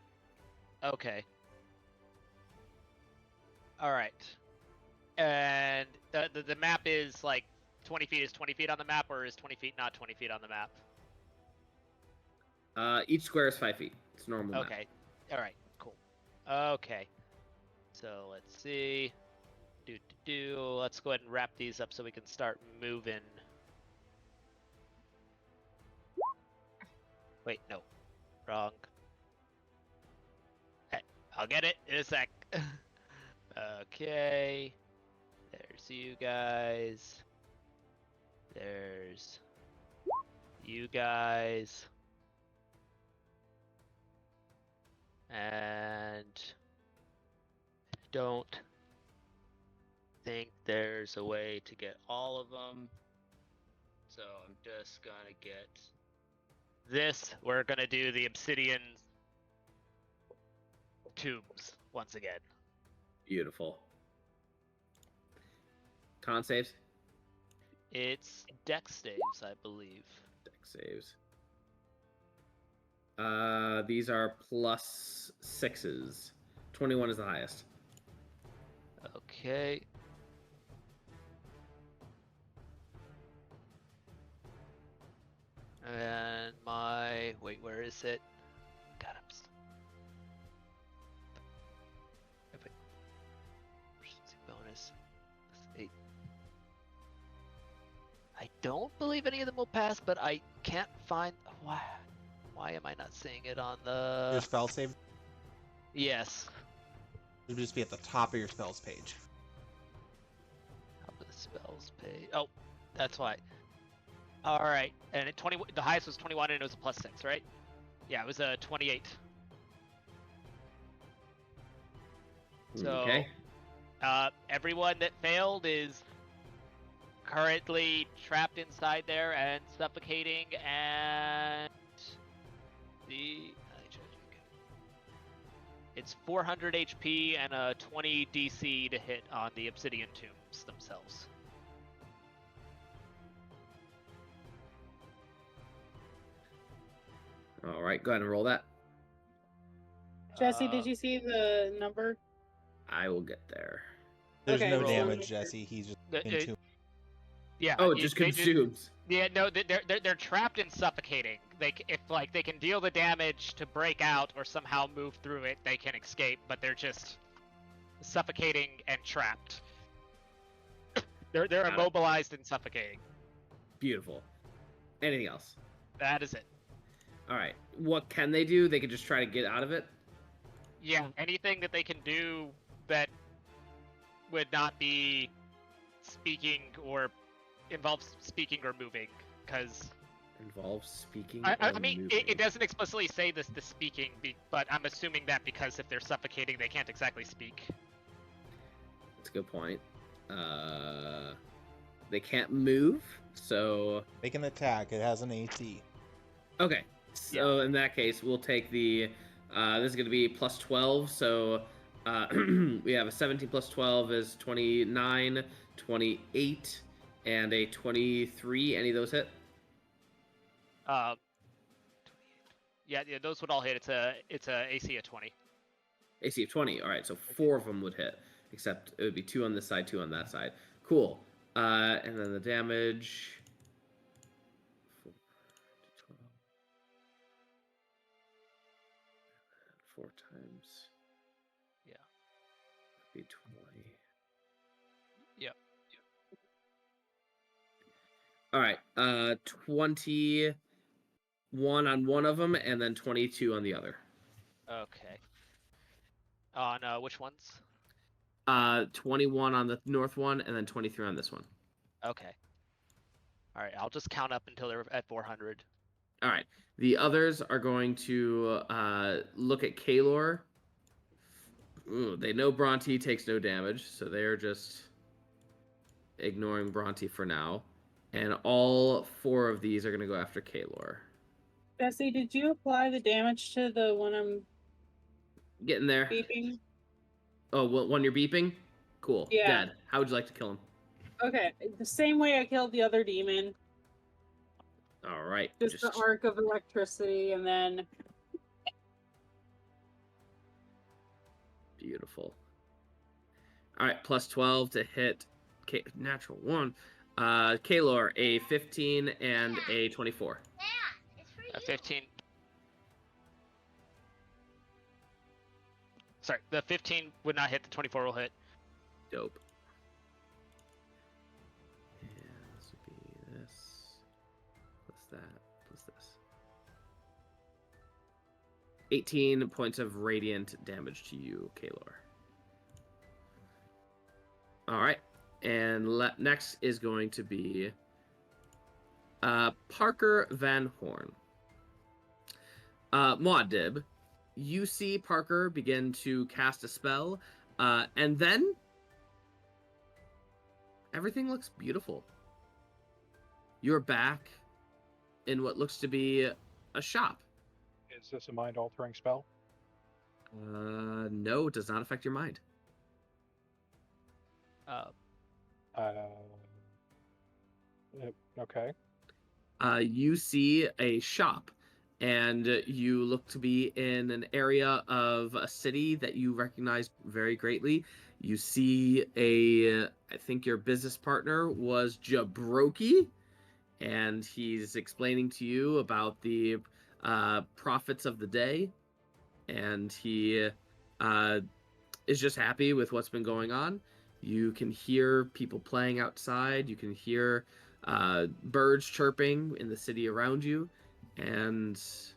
Okay. All right. And the map is like 20 feet is 20 feet on the map, or is 20 feet not 20 feet on the map? Each square is 5 feet. It's normal. map. Okay. All right. Cool. Okay. So let's see. Let's go ahead and wrap these up so we can start moving. Wait, no. Wrong. Okay, I'll get it in a sec. Okay. There's you guys. There's you guys. And don't think there's a way to get all of them. So I'm just gonna get this. We're gonna do the obsidian tombs once again. Beautiful. Con saves. It's dex saves, I believe. Dex saves. These are +6s. 21 is the highest. Okay. And wait, where is it? God, Proficiency bonus. That's 8. I don't believe any of them will pass, but I can't find why am I not seeing it on the Your spell save Yes. would just be at the top of your spells page. Top of the spells page. Oh, that's why. All right, and the highest was 21, and it was a +6, right? Yeah, it was a 28. So, Okay. everyone that failed is currently trapped inside there and suffocating, and it's 400 HP and a 20 DC to hit on the obsidian tombs themselves. All right, go ahead and roll that. Jesse, did you see the number? I will get there. There's Okay, no roll. damage, Jesse. He's just into. Yeah. Oh, it just consumes. Yeah, no, they're trapped and suffocating. If they can deal the damage to break out or somehow move through it, they can escape. But they're just suffocating and trapped. They're Got it. immobilized and suffocating. Beautiful. Anything else? That is it. All right. What can they do? They can just try to get out of it. Yeah, anything that they can do that would not be speaking or involves speaking or moving, because involves speaking I or mean, moving. it doesn't explicitly say this, the speaking, but I'm assuming that because if they're suffocating, they can't exactly speak. That's a good point. They can't move, so Make an attack. It has an AC. okay. So in that case, we'll take the. This is going to be plus 12. So we have a 17 plus 12 is 29, 28, and a 23. Any of those hit? Yeah, those would all hit. It's a AC of 20. AC of 20. All right, so 4 of them would hit, except it would be 2 on this side, 2 on that side. Cool. And then the damage. 4 times. Yeah. That'd be 20. Yep. All right. 21 on one of them, and then 22 on the other. Okay. On which ones? 21 on the north one, and then 23 on this one. Okay. All right, I'll just count up until they're at 400. All right. The others are going to look at Kaelor. Ooh, they know Bhranti takes no damage, so they're just ignoring Bhranti for now. And all 4 of these are going to go after Kaelor. Bessie, did you apply the damage to the one I'm Getting there. beeping? Oh, one you're beeping? Cool. Yeah. Dead. How would you like to kill him? Okay, the same way I killed the other demon. All right. Just the arc of electricity, and then Beautiful. All right, plus 12 to hit. Natural 1. Kaelor, a 15 and a 24. A 15. Sorry, the 15 would not hit. The 24 will hit. Dope. And this would be this. Plus that. Plus this. 18 points of radiant damage to you, Kaelor. All right. And next is going to be Parker Van Horn. Muad, you see Parker begin to cast a spell, and then everything looks beautiful. You're back in what looks to be a shop. Is this a mind-altering spell? No, it does not affect your mind. Okay. You see a shop, and you look to be in an area of a city that you recognize very greatly. You see I think your business partner was Jabroki, and he's explaining to you about the profits of the day, and he is just happy with what's been going on. You can hear people playing outside. You can hear birds chirping in the city around you, and it's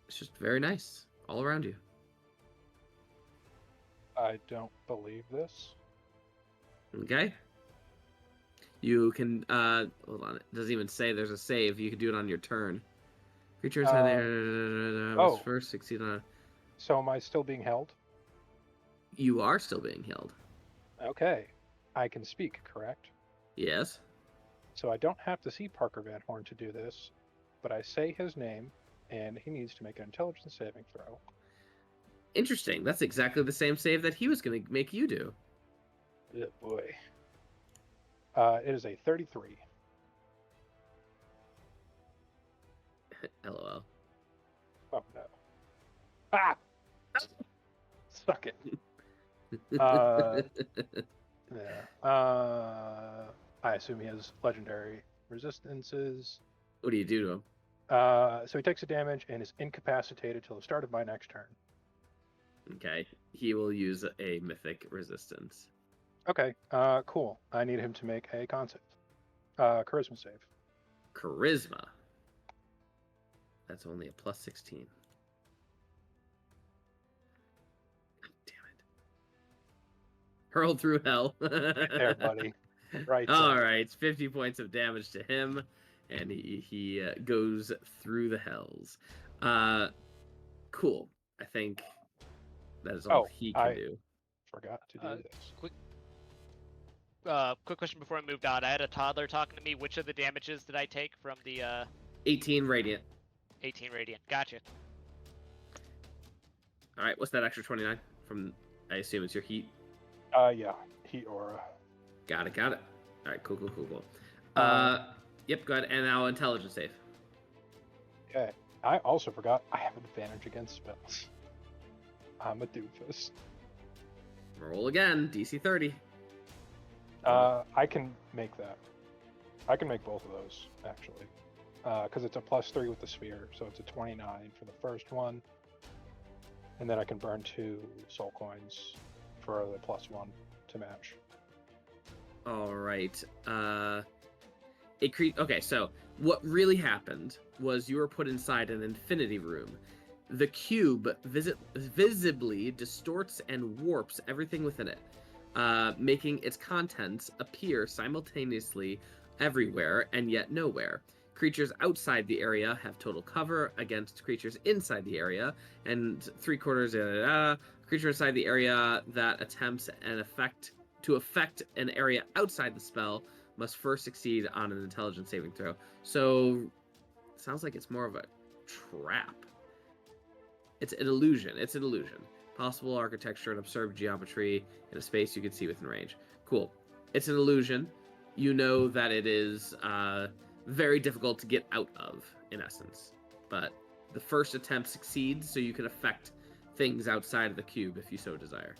just very nice all around you. I don't believe this. Okay. You can hold on. It doesn't even say there's a save. You can do it on your turn. Creatures was first succeed on. So am I still being held? You are still being held. Okay. I can speak, correct? Yes. So I don't have to see Parker Van Horn to do this, but I say his name, and he needs to make an intelligence saving throw. Interesting. That's exactly the same save that he was going to make you do. Oh boy. It is a 33. LOL. Oh no. Ah! Suck it. I assume he has legendary resistances. What do you do to him? So he takes a damage and is incapacitated till the start of my next turn. Okay. He will use a mythic resistance. Okay. Cool. I need him to make a charisma save. Charisma. That's only a plus 16. God damn it. Hurled through hell. Right there, buddy. Right there. All right. It's 50 points of damage to him. and he goes through the hells. Cool. I think that is all he can do. Forgot to do this. Quick question before I moved on. I had a toddler talking to me. Which of the damages did I take from the 18 radiant. 18 radiant? Gotcha. All right, what's that extra 29 from? I assume it's your heat. Yeah, heat aura. Got it. All right, cool. Yep, go ahead. And now intelligence save. Okay. I also forgot I have advantage against spells. I'm a doofus. Roll again, DC 30. I can make that. I can make both of those, actually. Because it's a +3 with the sphere, so it's a 29 for the first one. And then I can burn 2 soul coins for the +1 to match. All right. Okay, so what really happened was you were put inside an infinity room. The cube visibly distorts and warps everything within it, making its contents appear simultaneously everywhere and yet nowhere. Creatures outside the area have total cover against creatures inside the area, and 3/4 creature inside the area that attempts to affect an area outside the spell must first succeed on an intelligence saving throw. So, it sounds like it's more of a trap. It's an illusion. Possible architecture and observed geometry in a space you can see within range. Cool. It's an illusion. You know that it is very difficult to get out of, in essence. But the first attempt succeeds, so you can affect things outside of the cube if you so desire.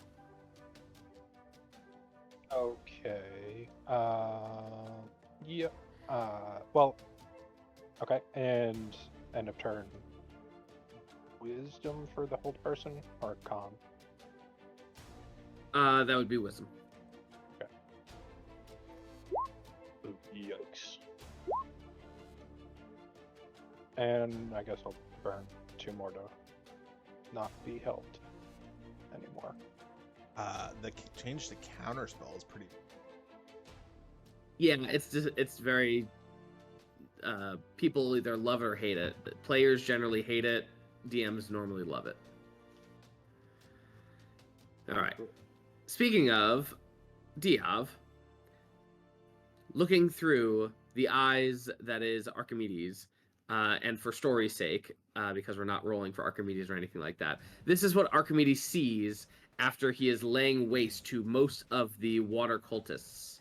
Okay. Yep. Well. Okay. And end of turn. Wisdom for the hold person or calm? That would be wisdom. Okay. Ooh, yikes. And I guess I'll burn 2 more to not be helped anymore. The change to counter spell is pretty. Yeah, it's very. People either love it or hate it. Players generally hate it. DMs normally love it. All right. Speaking of Diov, looking through the eyes that is Archimedes, and for story's sake, because we're not rolling for Archimedes or anything like that, this is what Archimedes sees after he is laying waste to most of the water cultists.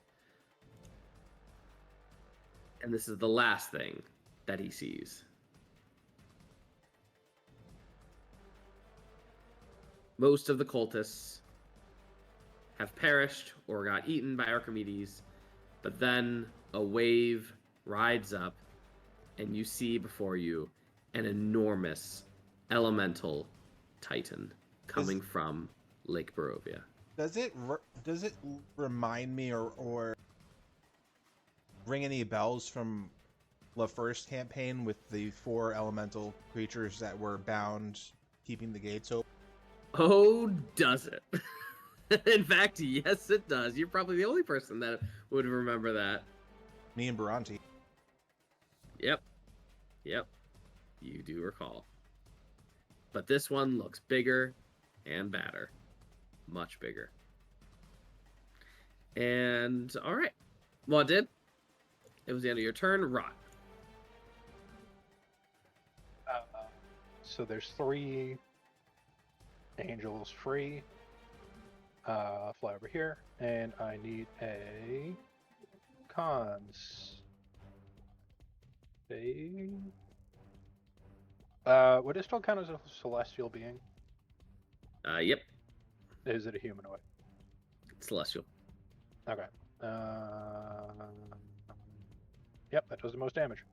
And this is the last thing that he sees. Most of the cultists have perished or got eaten by Archimedes, but then a wave rides up, and you see before you an enormous elemental titan coming from Lake Barovia. Does it remind me or ring any bells from the first campaign with the 4 elemental creatures that were bound, keeping the gates open? Oh, does it? In fact, yes, it does. You're probably the only person that would remember that. Me and Bhranti. Yep. You do recall. But this one looks bigger and badder. Much bigger. And, alright. Well, it did. It was the end of your turn. Rot. So there's 3 angels free. Fly over here, and I need a cons save. Would it still count as a celestial being? Yep. Is it a humanoid? Celestial. Okay. Yep, that does the most damage.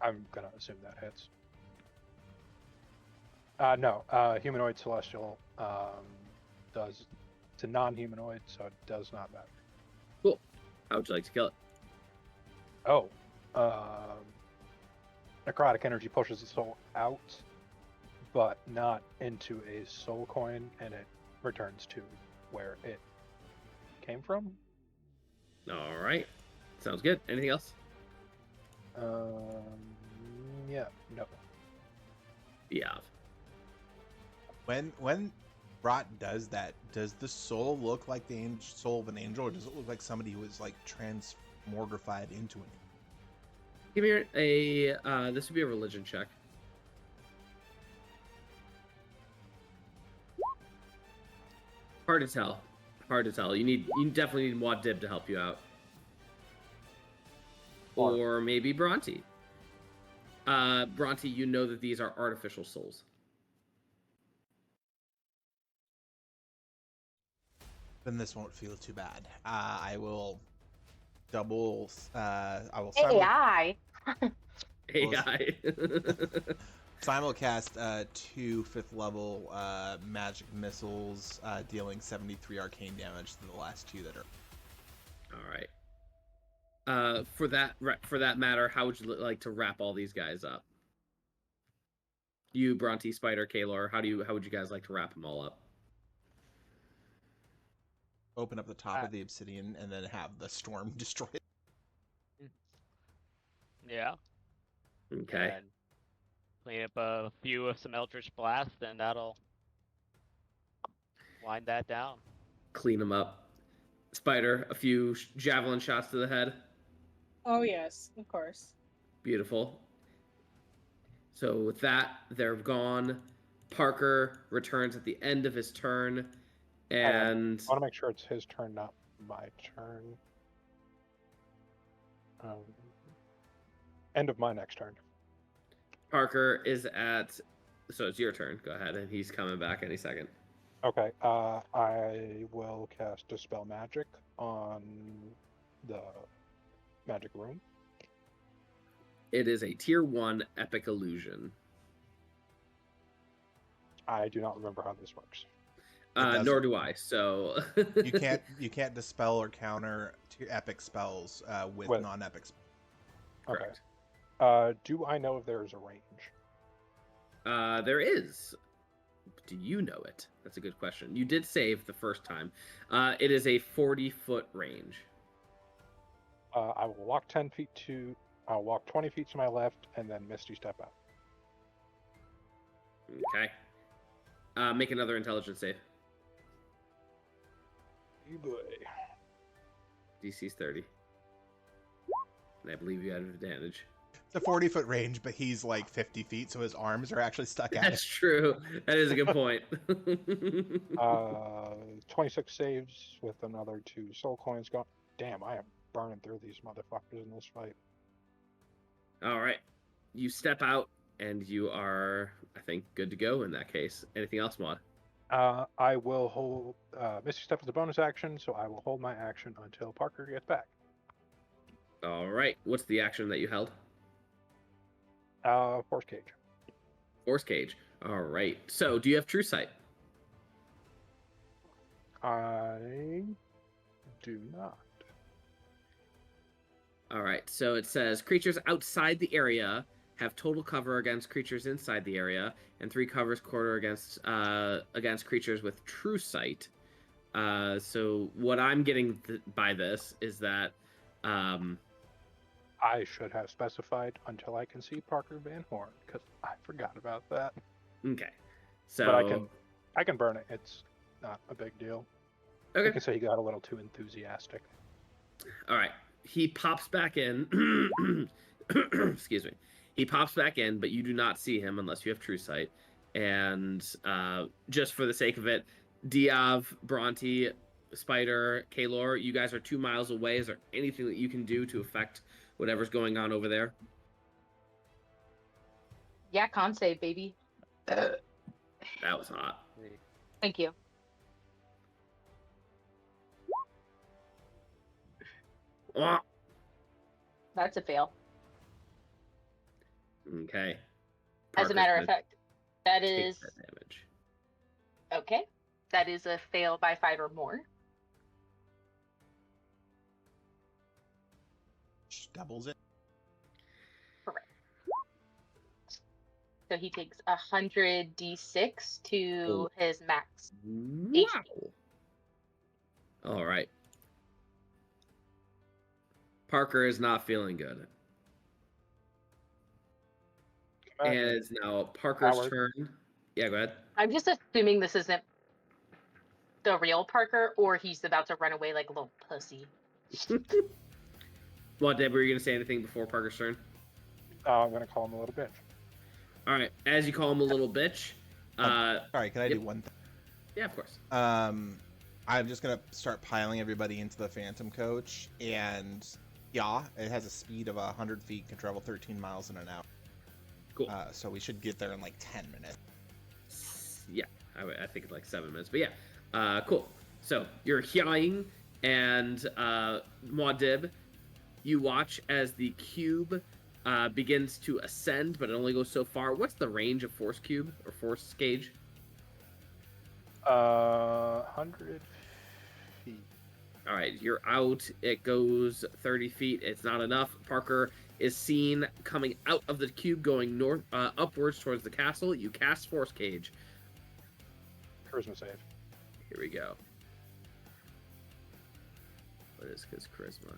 I'm gonna assume that hits. No, humanoid celestial does. It's a non-humanoid, so it does not matter. Cool. How would you like to kill it? Oh, necrotic energy pushes the soul out, but not into a soul coin, and it returns to where it came from. All right. Sounds good. Anything else? Yeah, no. Yeah. When Rot does that, does the soul look like the soul of an angel, or does it look like somebody who was like transmogrified into it? Give me a this would be a religion check. Hard to tell. Hard to tell. You definitely need Muad to help you out. Or maybe Bhranti. Bhranti, you know that these are artificial souls. Then this won't feel too bad. I will double. I will AI. AI. simulcast 2 5th level magic missiles, dealing 73 arcane damage to the last 2 that are. All right. For that matter, how would you like to wrap all these guys up? You, Bhranti, Spider, Kaelor, how would you guys like to wrap them all up? Open up the top of the obsidian and then have the storm destroy it. Yeah. Okay. And clean up a few of some Eldritch Blast, and that'll wind that down. Clean them up. Spider, a few javelin shots to the head. Oh yes, of course. Beautiful. So with that, they're gone. Parker returns at the end of his turn, and I want to make sure it's his turn, not my turn. End of my next turn. Parker is at. So it's your turn. Go ahead, and he's coming back any second. Okay. I will cast Dispel Magic on the magic room. It is a tier 1 epic illusion. I do not remember how this works. Nor do I. So you can't dispel or counter epic spells with non-epic spells. Correct. Okay. Do I know if there is a range? There is. Do you know it? That's a good question. You did save the first time. It is a 40-foot range. I will walk 10 feet to. I'll walk 20 feet to my left and then Misty step out. Okay. Make another intelligence save. You boy. DC's 30. And I believe you had advantage. It's a 40-foot range, but he's like 50 feet, so his arms are actually stuck out. That's true. That is a good point. 26 saves with another 2 soul coins gone. Damn, I am burning through these motherfuckers in this fight. All right. You step out, and you are, I think, good to go in that case. Anything else, Muad? I will hold. Misty Step is a bonus action, so I will hold my action until Parker gets back. All right. What's the action that you held? Force Cage. Force Cage. All right. So, do you have True Sight? I do not. All right. So it says creatures outside the area have total cover against creatures inside the area, and 3 covers quarter against creatures with True Sight. So what I'm getting by this is that I should have specified until I can see Parker Van Horn, because I forgot about that. Okay. So But I can burn it. It's not a big deal. Okay. I can say he got a little too enthusiastic. All right. He pops back in. Excuse me. He pops back in, but you do not see him unless you have True Sight. And just for the sake of it, Diov, Bhranti, Spider, Kaelor, you guys are 2 miles away. Is there anything that you can do to affect whatever's going on over there? Yeah, con save, baby. That was hot. Thank you. Wah. That's a fail. Okay. As a matter of Parker's fact, that gonna is take that damage. okay. That is a fail by 5 or more. Just doubles it. Correct. So he takes 100 d6 to his max. Wow. All right. Parker is not feeling good. And Imagine. it's now Parker's Howard. turn. Yeah, go ahead. I'm just assuming this isn't the real Parker, or he's about to run away like a little pussy. Well, Deb, were you going to say anything before Parker's turn? I'm gonna call him a little bitch. All right. As you call him a little bitch. Sorry, can I yep. do one thing? Yeah, of course. I'm just gonna start piling everybody into the Phantom Coach, and yeah, it has a speed of 100 feet, can travel 13 miles in an hour. Cool. So we should get there in like 10 minutes. Yeah, I think it's like 7 minutes. But yeah, cool. So you're hying, and Muad'Dib, you watch as the cube begins to ascend, but it only goes so far. What's the range of Force Cube or Force Gauge? 100 feet. All right, you're out. It goes 30 feet. It's not enough. Parker is seen coming out of the cube, going north, upwards towards the castle. You cast Force Cage. Charisma save. Here we go. What is his charisma?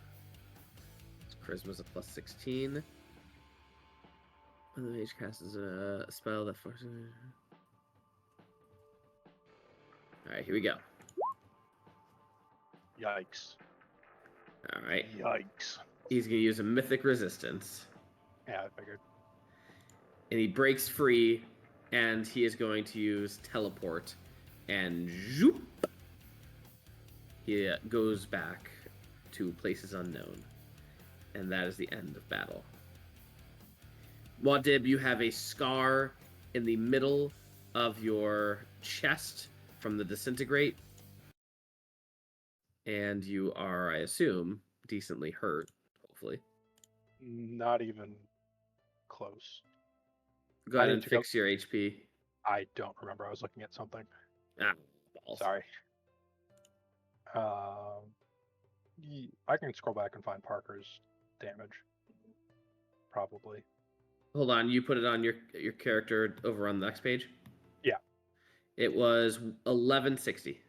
Charisma's a plus 16. When the mage casts a spell that forces. All right, here we go. Yikes. All right, Yikes. he's gonna use a mythic resistance, Yeah, I figured. and he breaks free, and he is going to use teleport, and zoop, he goes back to places unknown, and that is the end of battle. Muad'Dib, you have a scar in the middle of your chest from the disintegrate, and you are, I assume, decently hurt, hopefully. Not even close. Go I ahead need and to go- fix your HP. I don't remember. I was looking at something. Ah, balls. Sorry. I can scroll back and find Parker's damage. Probably. Hold on, you put it on your character over on the next page? Yeah. It was 1160.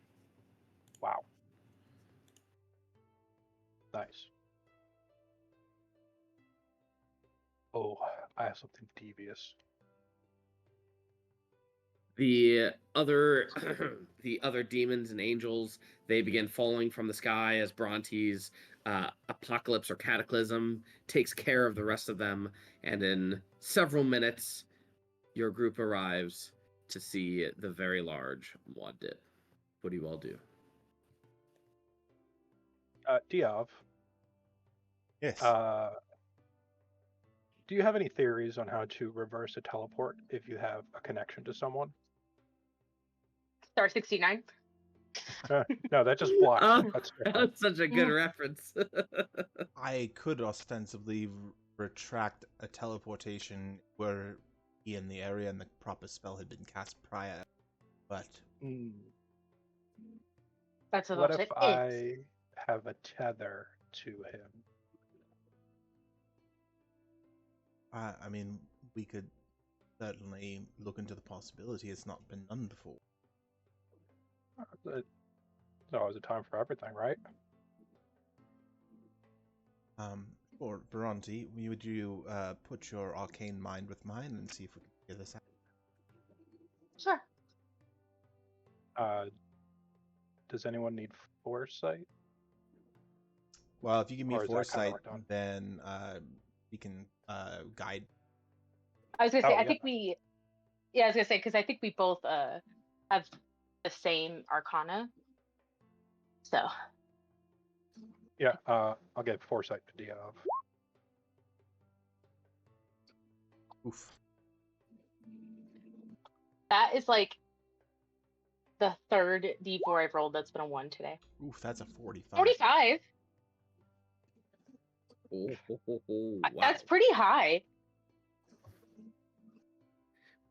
Wow. Nice. Oh, I have something devious. The other the other demons and angels, they begin falling from the sky as Bhranti's apocalypse or cataclysm takes care of the rest of them, and in several minutes your group arrives to see the very large Muad'Dib. What do you all do? Diov, Yes. do you have any theories on how to reverse a teleport if you have a connection to someone? Star 69. No, that just blocks. Oh, That's different. that's such a good reference. I could ostensibly retract a teleportation were he in the area and the proper spell had been cast prior, but That's a What little if bit. I have a tether to him? I mean, we could certainly look into the possibility. It's not been done before. There's always a time for everything, right? For Bhranti, would you put your arcane mind with mine and see if we can figure this out? Sure. Does anyone need foresight? Well, if you give me Or is that kinda foresight, worked on? then we can guide. I was gonna say, Oh, I yeah. think we. Yeah, I was gonna say because I think we both have the same Arcana. So Yeah, I'll get foresight to Diov. Oof. that is like the third D4 I've rolled that's been a 1 today. Oof, that's a 45. 45. Wow. That's pretty high.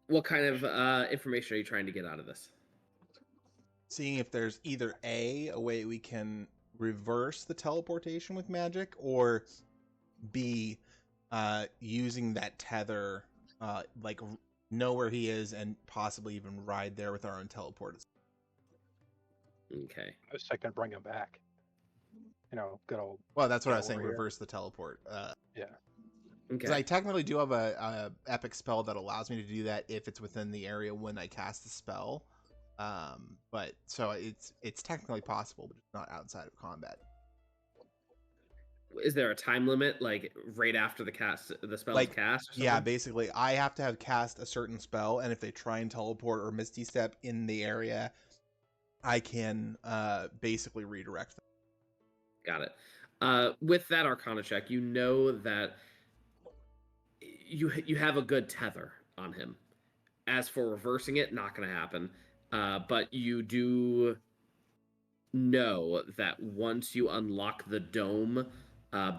What kind of information are you trying to get out of this? Seeing if there's either a way we can reverse the teleportation with magic, or B, using that tether, like know where he is and possibly even ride there with our own teleport. Okay. I was thinking bring him back. good old. Well, that's what I was Kaelor saying. here. Reverse the teleport. Yeah. Because I technically do have a epic spell that allows me to do that if it's within the area when I cast the spell. But so it's technically possible, but it's not outside of combat. Is there a time limit, like right after the spell is cast? Or something? Yeah, basically, I have to have cast a certain spell, and if they try and teleport or Misty Step in the area, I can basically redirect them. Got it. With that Arcana check, you know that you have a good tether on him. As for reversing it, not going to happen. But you do know that once you unlock the dome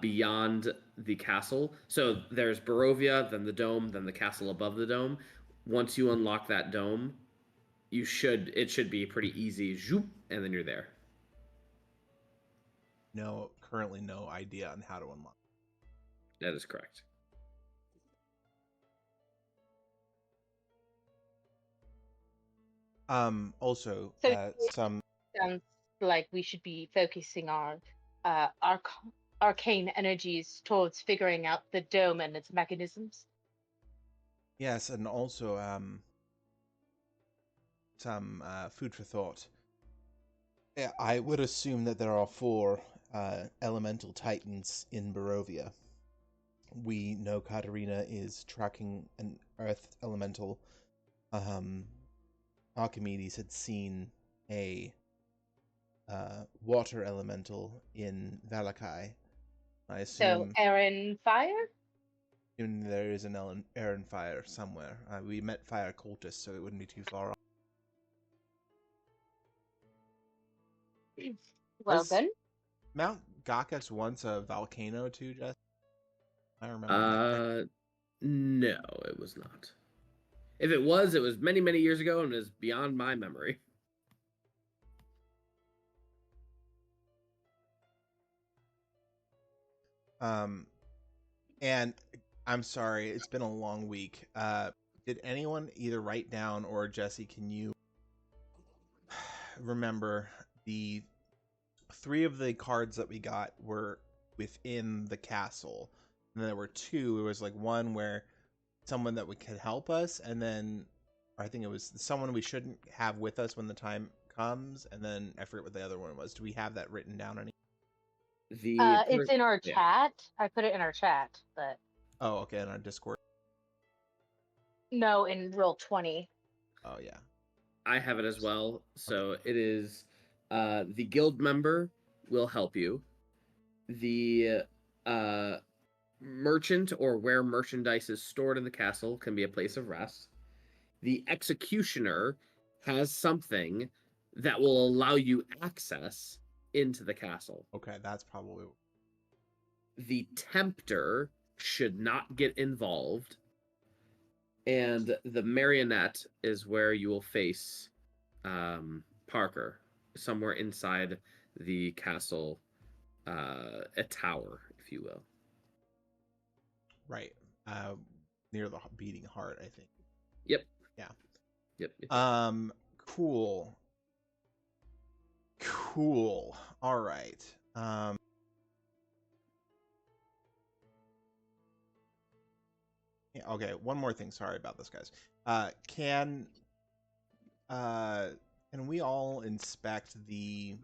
beyond the castle, so there's Barovia, then the dome, then the castle above the dome. Once you unlock that dome, it should be pretty easy, zoop, and then you're there. Currently no idea on how to unlock. That is correct. Also, So- some Sounds like we should be focusing our arcane energies towards figuring out the dome and its mechanisms. yes, and also some food for thought. Yeah, I would assume that there are 4 elemental titans in Barovia. We know Katarina is tracking an earth elemental. Archimedes had seen a water elemental in Valakai. I So, assume air and fire? there is an air and fire somewhere. We met fire cultists, so it wouldn't be too far off. Well Was then. Mount Gakax once a volcano too, Jess? I remember that. No, it was not. If it was many, many years ago and is beyond my memory. And I'm sorry, it's been a long week. Did anyone either write down, or Jesse, can you remember the 3 of the cards that we got were within the castle, and then there were 2. It was like one where someone that could help us, and then I think it was someone we shouldn't have with us when the time comes, and then I forget what the other one was. Do we have that written down? It's in our chat. I put it in our chat, but Oh, okay, in our Discord. no, in Roll20. Oh yeah. I have it as well. So it is the guild member will help you. The merchant, or where merchandise is stored in the castle, can be a place of rest. The executioner has something that will allow you access into the castle. Okay, that's probably. The tempter should not get involved. And the marionette is where you will face Parker, somewhere inside the castle, a tower, if you will. Right. Near the beating heart, I think. Yep. Yeah. Yep. Cool. All right. Yeah, okay, one more thing. Sorry about this, guys. Can we all inspect the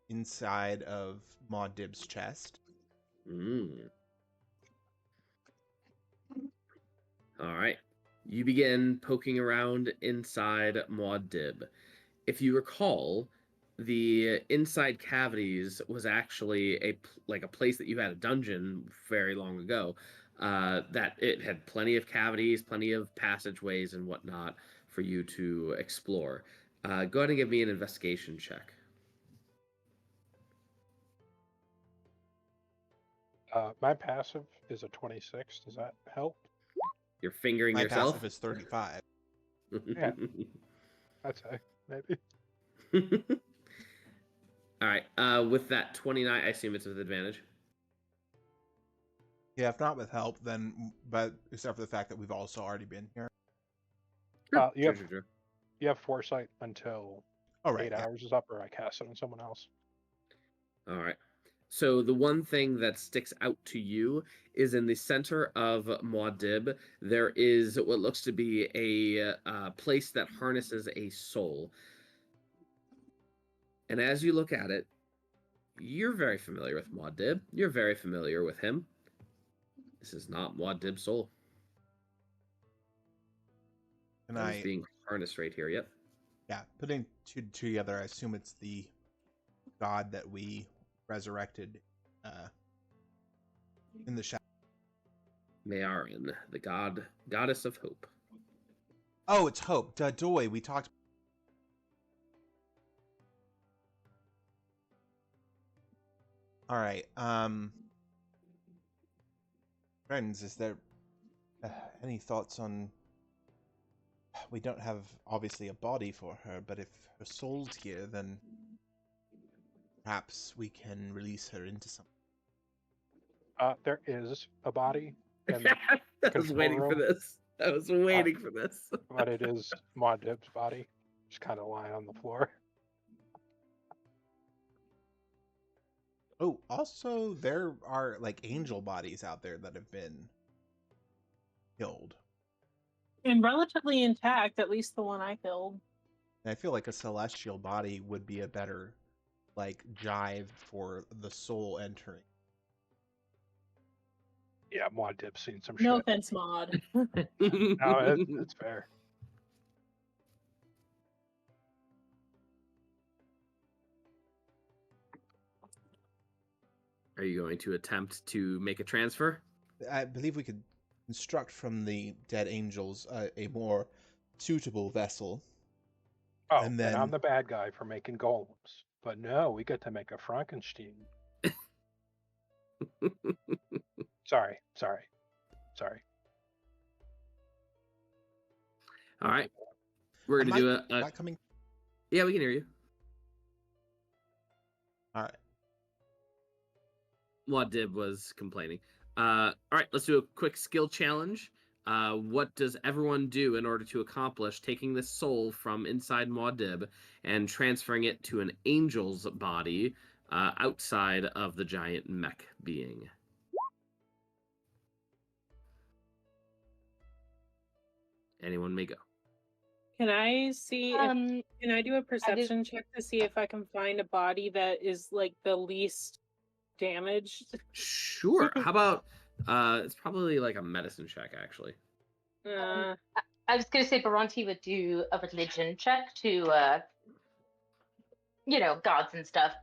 inside of Maud Dib's chest? All right. You begin poking around inside Muad Dib. If you recall, the inside cavities was actually a place that you had a dungeon very long ago. That it had plenty of cavities, plenty of passageways and whatnot for you to explore. Go ahead and give me an investigation check. My passive is a 26. Does that help? You're fingering My yourself? passive is 35. Yeah. That's maybe. All right. With that 29, I assume it's with advantage. Yeah, if not with help, then, but except for the fact that we've also already been here. You have foresight until 8 hours is up, or I cast it on someone else. All right. So the one thing that sticks out to you is in the center of Muad'Dib, there is what looks to be a place that harnesses a soul. And as you look at it, you're very familiar with Muad'Dib. You're very familiar with him. This is not Muad'Dib's soul. And It's being harnessed right here. Yep. Yeah, putting two together, I assume it's the god that we resurrected in the shadow. Mayarin, the goddess of hope. Oh, it's Hope. Doy, we talked. All right. Friends, is there any thoughts on? We don't have obviously a body for her, but if her soul's here, then perhaps we can release her into something. There is a body in I was waiting for this. I was waiting for this. but it is Muad'Dib's body, just kind of lying on the floor. Oh, also there are like angel bodies out there that have been killed. And relatively intact, at least the one I killed. And I feel like a celestial body would be a better like jive for the soul entering. Yeah, Muad'Dib's seen some No shit. offense, Maud. No, it's fair. Are you going to attempt to make a transfer? I believe we could construct from the dead angels a more suitable vessel. Oh, And and then- I'm the bad guy for making golems. But no, we get to make a Frankenstein. Sorry. All right. We're going to do a... Not coming. Yeah, we can hear you. All right. Muad'Dib was complaining. All right, let's do a quick skill challenge. What does everyone do in order to accomplish taking this soul from inside Muad'Dib and transferring it to an angel's body outside of the giant mech being? Anyone may go. Can I see if, can I do a perception check to see if I can find a body that is like the least damaged? Sure. How about it's probably like a medicine check actually. I was gonna say Bhranti would do a religion check to gods and stuff.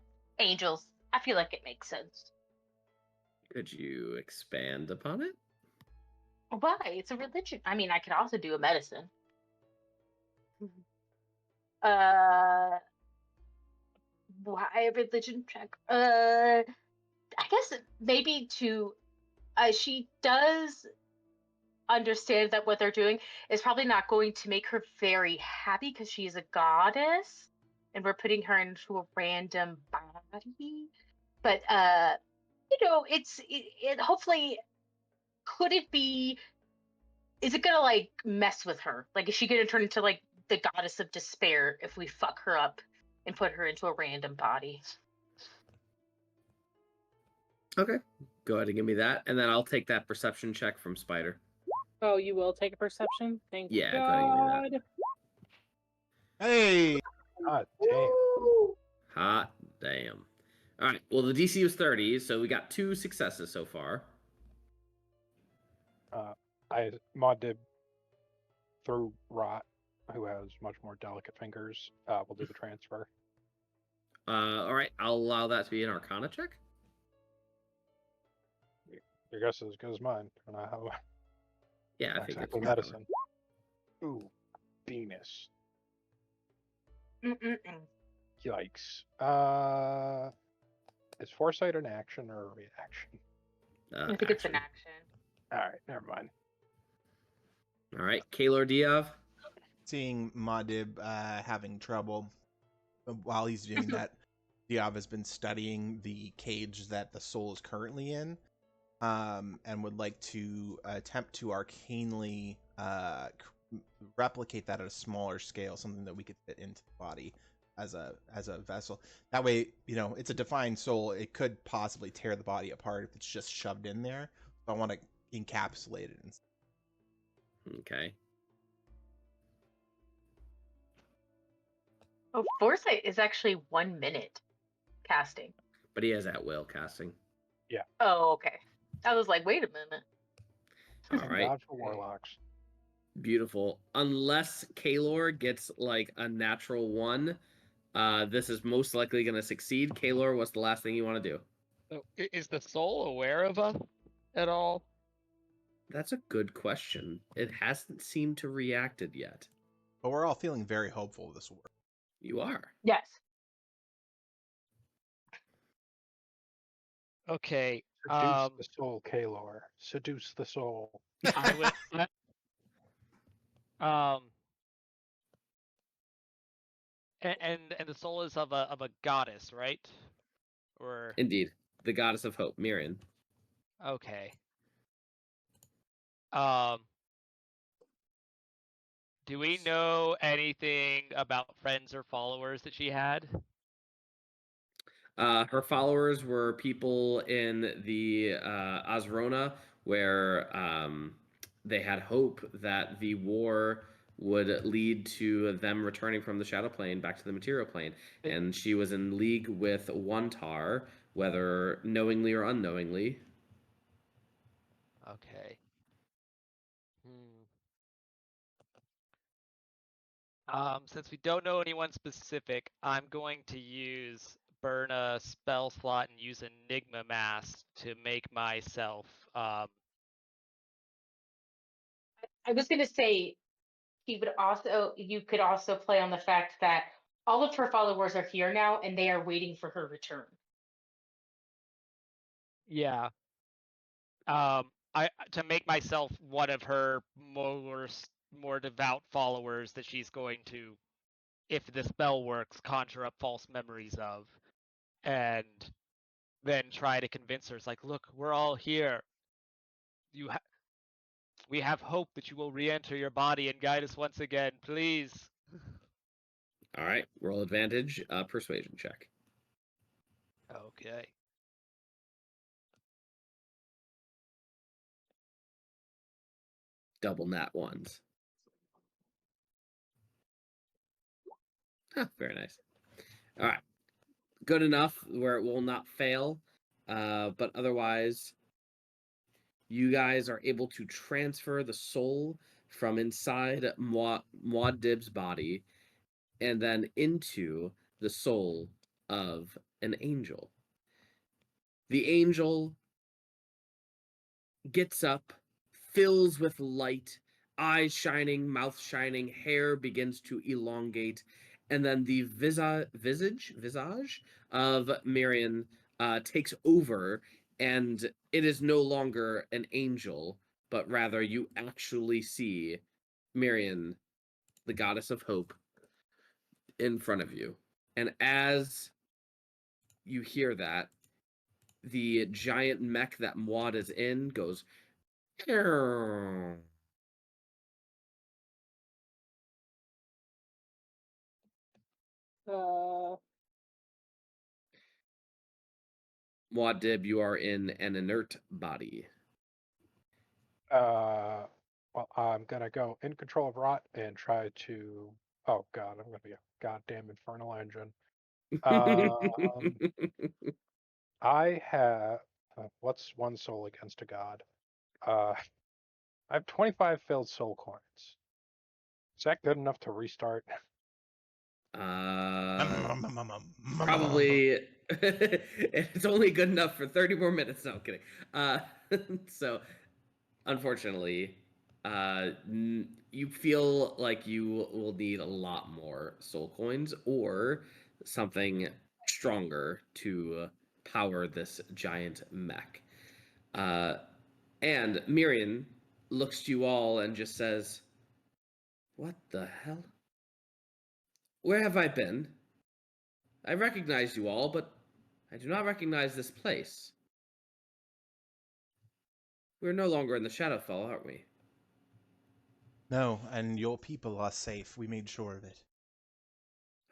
Angels. I feel like it makes sense. Could you expand upon it? Why? It's a religion. I mean, I could also do a medicine. Why a religion check? I guess maybe to. She does understand that what they're doing is probably not going to make her very happy because she is a goddess, and we're putting her into a random body. But it hopefully. Could it be? Is it gonna like mess with her? Like, is she gonna turn into like the goddess of despair if we fuck her up and put her into a random body? Okay. Go ahead and give me that, and then I'll take that perception check from Spider. Oh, you will take a perception? Thank Yeah, go God. ahead and give me Hey, God damn. Hot damn. All right. Well, the DC was 30, so we got 2 successes so far. Muad'Dib through Rot, who has much more delicate fingers, will do the transfer. All right. I'll allow that to be an Arcana check. Your guess is as good as mine. I don't know how. Yeah, I think Exactly, it's medicine. Ooh, Venus. Yikes. Is foresight an action or a reaction? I think it's an action. All right, never mind. All right, Kaelor Diov. seeing Muad'Dib having trouble while he's doing that, Diov has been studying the cage that the soul is currently in, and would like to attempt to arcanely replicate that at a smaller scale, something that we could fit into the body. as a vessel. That way, it's a defined soul. It could possibly tear the body apart if it's just shoved in there. So I want to encapsulate it. Okay. Oh, Foresight is actually 1 minute casting. But he has at will casting. Oh, okay. I was like, wait a minute. All Thank right. God for warlocks. Beautiful. Unless Kaelor gets like a natural 1, this is most likely going to succeed. Kaelor, what's the last thing you want to do? So, is the soul aware of us at all? That's a good question. It hasn't seemed to reacted yet. But we're all feeling very hopeful this will work. You are. Yes. Okay. Seduce the soul, Kaelor. Seduce the soul. I would. And the soul is of a goddess, right? Or Indeed. The goddess of hope, Miriam. okay. Do we know anything about friends or followers that she had? Her followers were people in the Azrona, where they had hope that the war would lead to them returning from the Shadow Plane back to the Material Plane. And she was in league with Wantar, whether knowingly or unknowingly. Okay. Since we don't know anyone specific, I'm going to burn a spell slot and use Enigma Mask to make myself. I was going to say you could also play on the fact that all of her followers are here now and they are waiting for her return. Yeah. To make myself one of her more devout followers that she's going to, if the spell works, conjure up false memories of, and then try to convince her. It's like, look, we're all here. We have hope that you will re-enter your body and guide us once again, please. All right, roll advantage, persuasion check. Okay. Double nat ones. Huh, very nice. All right. Good enough where it will not fail, but otherwise, you guys are able to transfer the soul from inside Muad'Dib's body and then into the soul of an angel. The angel gets up, fills with light, eyes shining, mouth shining, hair begins to elongate, and then the visage of Miriam takes over, and it is no longer an angel, but rather you actually see Miriam, the goddess of hope, in front of you. And as you hear that, the giant mech that Muad is in goes. Muad'Dib, you are in an inert body. Well, I'm gonna go in control of Rot and try to. Oh God, I'm gonna be a goddamn infernal engine. I have. What's one soul against a god? I have 25 filled soul coins. Is that good enough to restart? Probably. It's only good enough for 30 more minutes. No, I'm kidding. So, unfortunately, you feel like you will need a lot more soul coins or something stronger to power this giant mech. And Miriam looks to you all and just says, "What the hell? Where have I been? I recognize you all, but I do not recognize this place. We're no longer in the Shadowfell, aren't we?" No, and your people are safe. We made sure of it.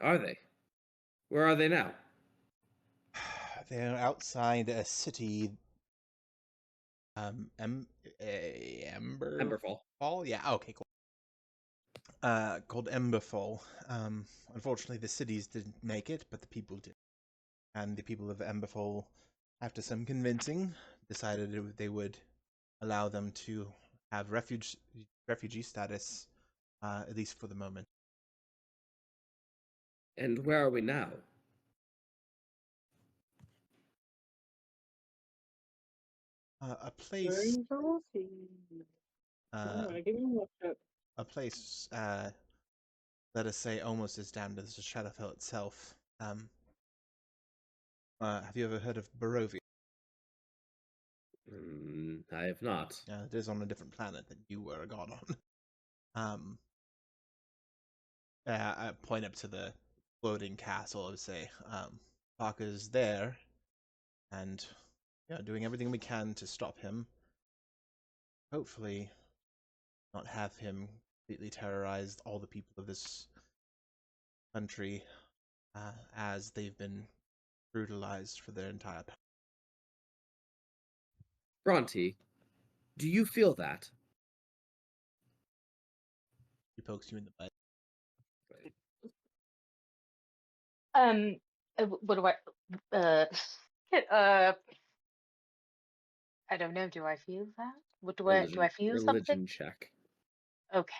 Are they? Where are they now? They're outside a city. Ember Emberfall. Fall? Yeah, okay, cool. Called Emberfall. Unfortunately, the cities didn't make it, but the people did. And the people of Emberfall, after some convincing, decided they would allow them to have refugee status, at least for the moment. And where are we now? A place. A place. Let us say, almost as damned as the Shadowfell itself. Have you ever heard of Barovia? I have not. It is on a different planet than you were a god on. I point up to the floating castle and say, Parker's there, and doing everything we can to stop him. Hopefully, not have him completely terrorize all the people of this country, as they've been brutalized for their entire past. Bhranti, do you feel that? He pokes you in the butt. What do I don't know. Do I feel that? What do I feel Religion something? check. Okay.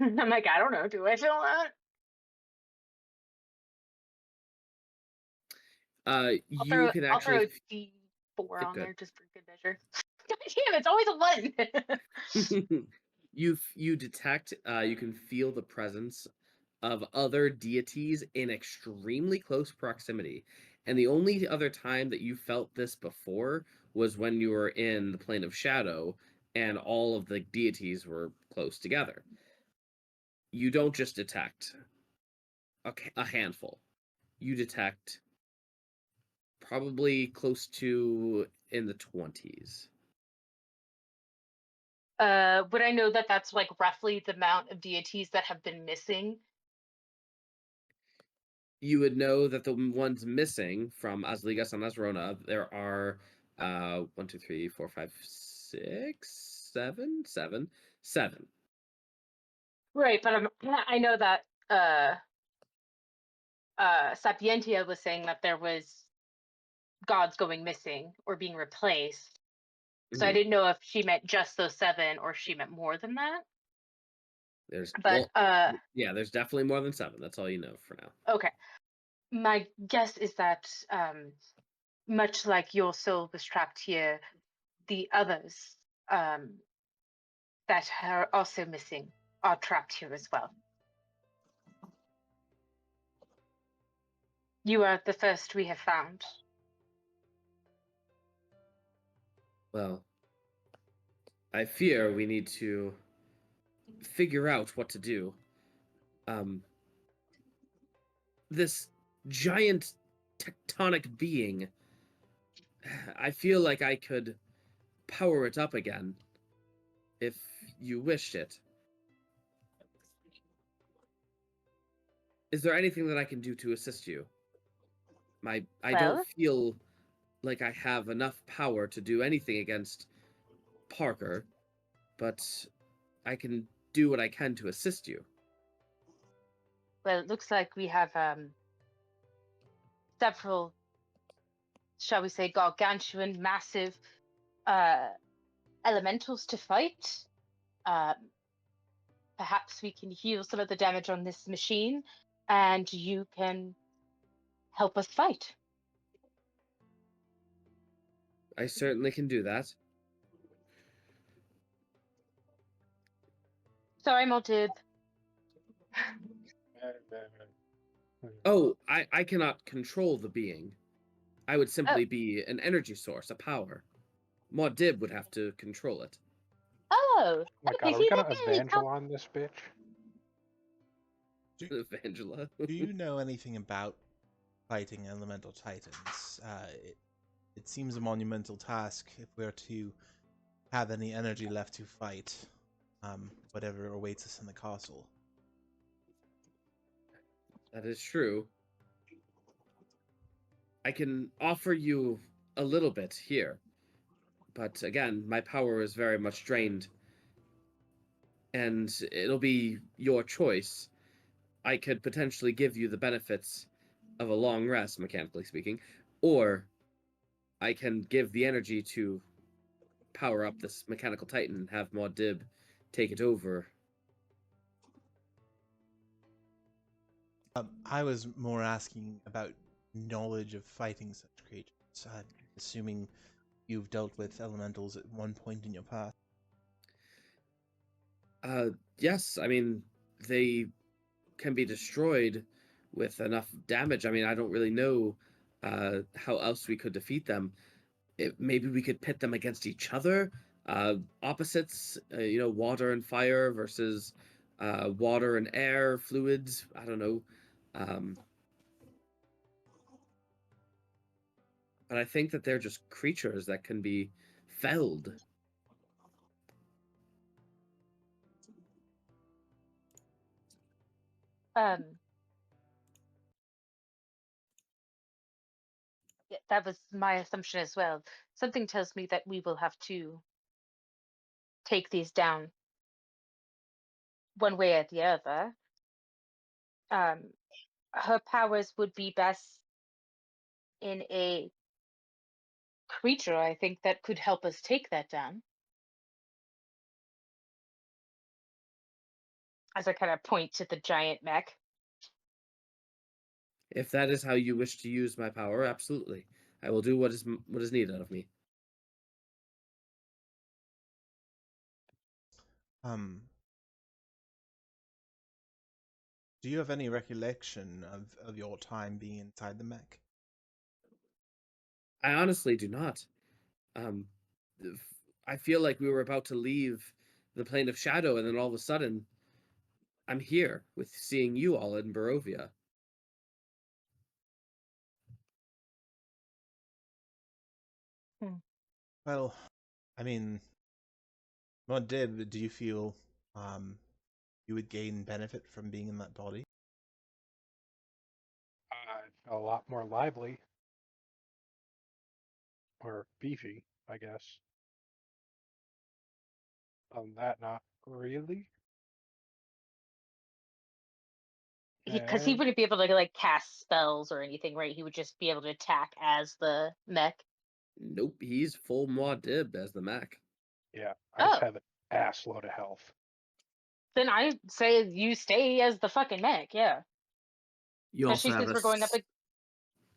I'm like, I don't know. Do I feel that? You can I'll throw actually a D4 on good. there just for good measure. God damn, it's always a 1. you detect, you can feel the presence of other deities in extremely close proximity. And the only other time that you felt this before was when you were in the plane of shadow and all of the deities were close together. You don't just detect a handful. You detect probably close to in the 20s. Would I know that that's like roughly the amount of deities that have been missing? You would know that the ones missing from Asligas and Asrona, there are 1, 2, 3, 4, 5, 6, 7, 7. Right, but I know that Sapientia was saying that there was gods going missing or being replaced. So I didn't know if she meant just those 7 or she meant more than that. There's there's definitely more than 7. That's all you know for now. Okay. My guess is that much like your soul was trapped here, the others that are also missing are trapped here as well. You are the first we have found. Well, I fear we need to figure out what to do. This giant tectonic being, I feel like I could power it up again if you wished it. Is there anything that I can do to assist you? I don't feel like I have enough power to do anything against Parker, but I can do what I can to assist you. Well, it looks like we have several, shall we say, gargantuan, massive elementals to fight. Perhaps we can heal some of the damage on this machine, and you can help us fight. I certainly can do that. Sorry, Moldib. Oh, I cannot control the being. I would simply be an energy source, a power. Muad would have to control it. Oh, my God, are we gonna evangel on this bitch? Evangela. Do you know anything about fighting elemental titans? It seems a monumental task if we're to have any energy left to fight whatever awaits us in the castle. That is true. I can offer you a little bit here, but again, my power is very much drained, and it'll be your choice. I could potentially give you the benefits of a long rest, mechanically speaking, or I can give the energy to power up this mechanical titan and have Muad take it over. I was more asking about knowledge of fighting such creatures. I'm assuming you've dealt with elementals at one point in your past. Yes, I mean, they can be destroyed with enough damage. I mean, I don't really know how else we could defeat them. Maybe we could pit them against each other. Opposites, water and fire versus water and air, fluids. I don't know. But I think that they're just creatures that can be felled. Yeah, that was my assumption as well. Something tells me that we will have to take these down one way or the other. Her powers would be best in a creature, I think, that could help us take that down. As I kind of point to the giant mech. If that is how you wish to use my power, absolutely. I will do what is needed of me. Do you have any recollection of your time being inside the mech? I honestly do not. I feel like we were about to leave the plane of shadow, and then all of a sudden, I'm here with seeing you all in Barovia. Well, I mean, Muad, do you feel you would gain benefit from being in that body? A lot more lively. Or beefy, I guess. That, not really. Because he wouldn't be able to like cast spells or anything, right? He would just be able to attack as the mech. Nope, he's full Muad as the Mac. Yeah, I just have an ass load of health. Then I say you stay as the fucking mech, yeah. You also Especially have since we're going up.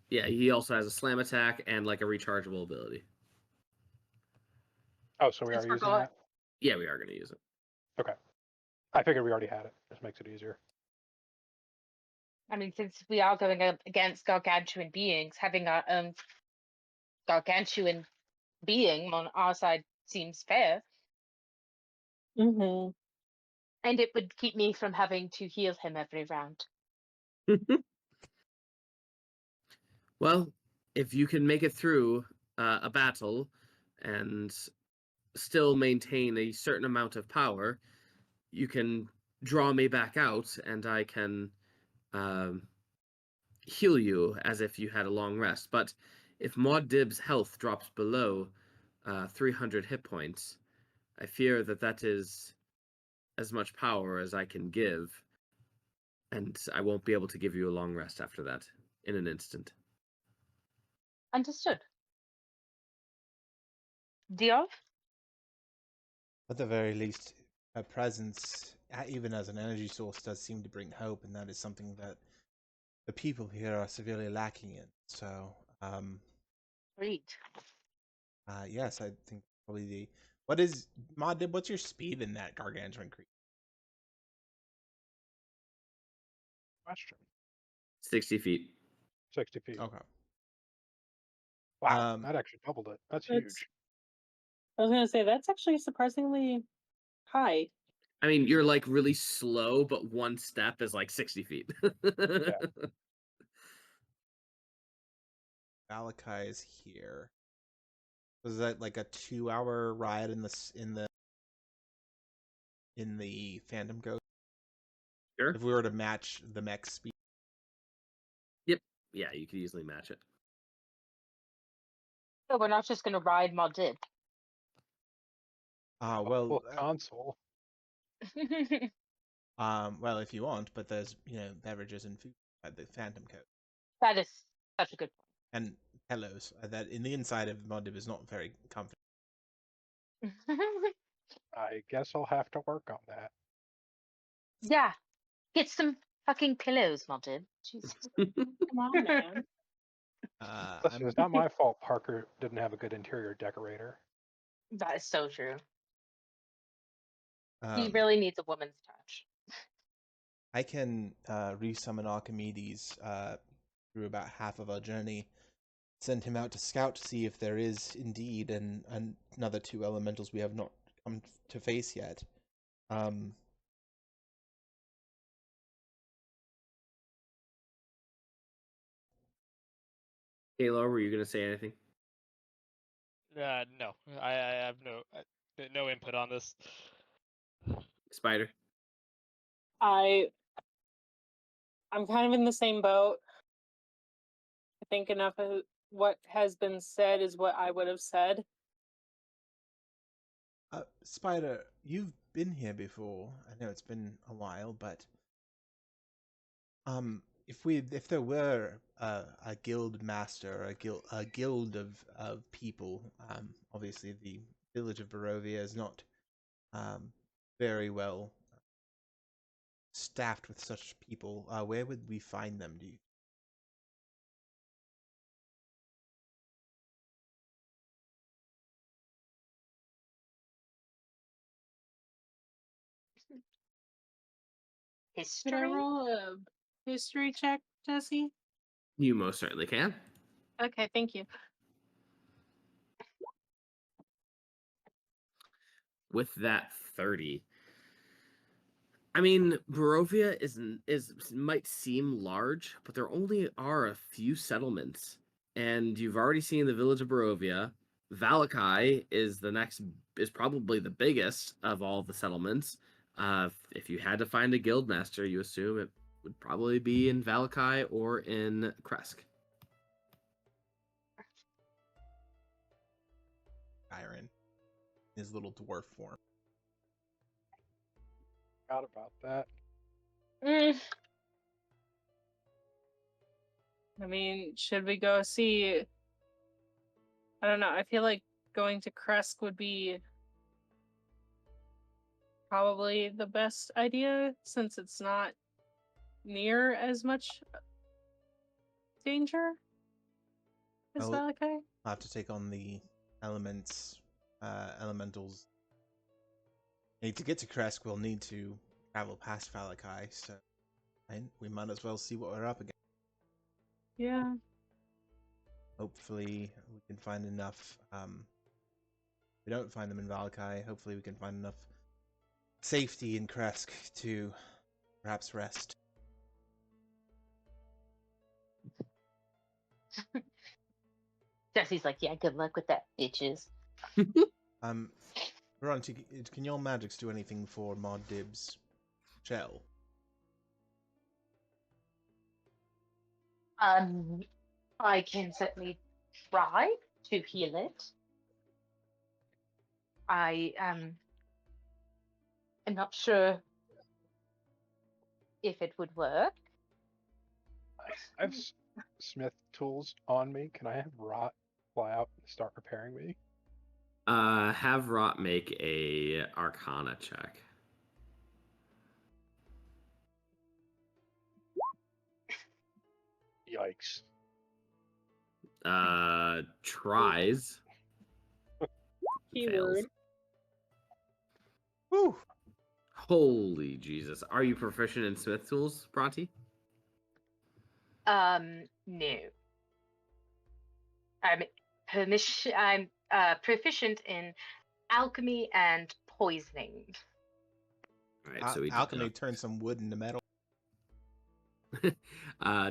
Yeah, he also has a slam attack and like a rechargeable ability. Oh, so we are using that? Yeah, we are going to use it. Okay. I figured we already had it. This makes it easier. I mean, since we are going up against gargantuan beings, having our own gargantuan being on our side seems fair. Mm-hmm. And it would keep me from having to heal him every round. Well, if you can make it through a battle and still maintain a certain amount of power, you can draw me back out and I can heal you as if you had a long rest. But if Muad'Dib's health drops below 300 hit points, I fear that is as much power as I can give, and I won't be able to give you a long rest after that in an instant. Understood. Diov? At the very least, her presence, even as an energy source, does seem to bring hope, and that is something that the people here are severely lacking in. So, Great. yes, I think probably what is Muad, what's your speed in that gargantuan creature? Question. 60 feet. 60 feet. Okay. Wow, that actually doubled it. That's huge. I was gonna say that's actually surprisingly high. I mean, you're like really slow, but one step is like 60 feet. Yeah. Valakai is here. Was that like a 2-hour ride in the Phantom Ghost? Sure. If we were to match the mech speed. yeah, you could easily match it. So we're not just gonna ride Maudib. Well, Full console. well, if you want, but there's beverages and food at the Phantom Coat That is such a good and pillows that in the inside of Modib is not very comfortable. point. I guess I'll have to work on that. Yeah, get some fucking pillows, Maudib. Jesus. Come on, man. Listen, it's not my fault Parker didn't have a good interior decorator. That is so true. He Um, really needs a woman's touch. I can resummon Archimedes through about half of our journey. Send him out to scout to see if there is indeed another 2 elementals we have not come to face yet. Kaelor, were you gonna say anything? No, I have no input on this. Spider. I'm kind of in the same boat. I think enough of what has been said is what I would have said. Spider, you've been here before. I know it's been a while, but if there were a guild master, a guild of people, obviously the village of Barovia is not very well staffed with such people. Where would we find them? Do you? Could I History? roll a history check, Jesse? You most certainly can. Okay, thank you. With that 30. I mean, Barovia is might seem large, but there only are a few settlements, and you've already seen the village of Barovia. Valakai is probably the biggest of all the settlements. If you had to find a guild master, you assume it would probably be in Valakai or in Kresk. Iron, his little dwarf form. Forgot about that. I mean, should we go see? I don't know. I feel like going to Kresk would be probably the best idea since it's not near as much danger as Well, Valakai. I'll have to take on the elementals. To get to Kresk, we'll need to travel past Valakai, so we might as well see what we're up against. Yeah. Hopefully, we can find enough. We don't find them in Valakai. Hopefully, we can find enough safety in Kresk to perhaps rest. Jesse's like, yeah, good luck with that, bitches. Bhranti, can your magics do anything for Maudib's shell? I can certainly try to heal it. I am not sure if it would work. I have smith tools on me. Can I have Rot fly out and start repairing me? Have Rot make a Arcana check. Yikes. Tries. Keyword. Fails. Woo! Holy Jesus. Are you proficient in smith tools, Bhranti? No. I'm proficient in alchemy and poisoning. All right, so we alchemy turns some wood into metal.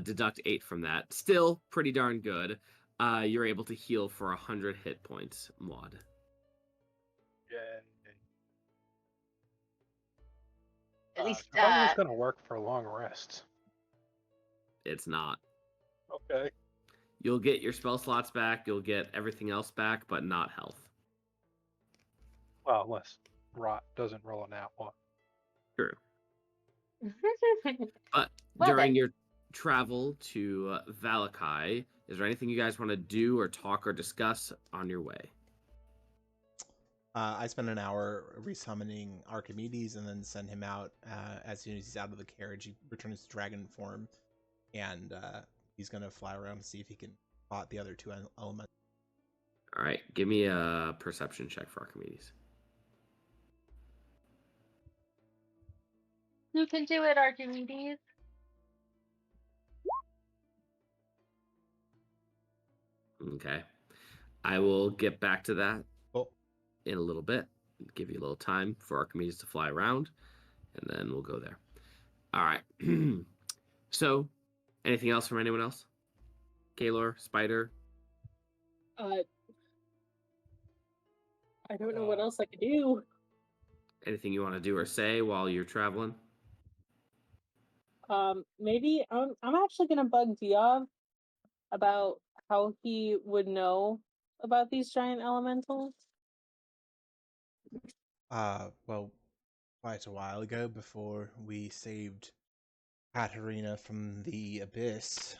deduct 8 from that. Still pretty darn good. You're able to heal for 100 hit points, Muad. Yay. At least I thought it was going to work for long rests. It's not. Okay. You'll get your spell slots back. You'll get everything else back, but not health. Well, unless Rot doesn't roll a nat one. True. But Well during then. your travel to Valakai, is there anything you guys want to do or talk or discuss on your way? I spend an hour resummoning Archimedes and then send him out. As soon as he's out of the carriage, he returns to dragon form, and he's going to fly around to see if he can spot the other two elements. All right, give me a perception check for Archimedes. You can do it, Archimedes. Okay. I will get back to that Cool. in a little bit. Give you a little time for Archimedes to fly around, and then we'll go there. All right. So, anything else from anyone else? Kaelor, Spider? I don't know what else I could do. Anything you want to do or say while you're traveling? Maybe I'm actually gonna bug Diov about how he would know about these giant elementals. Well, quite a while ago, before we saved Katarina from the abyss,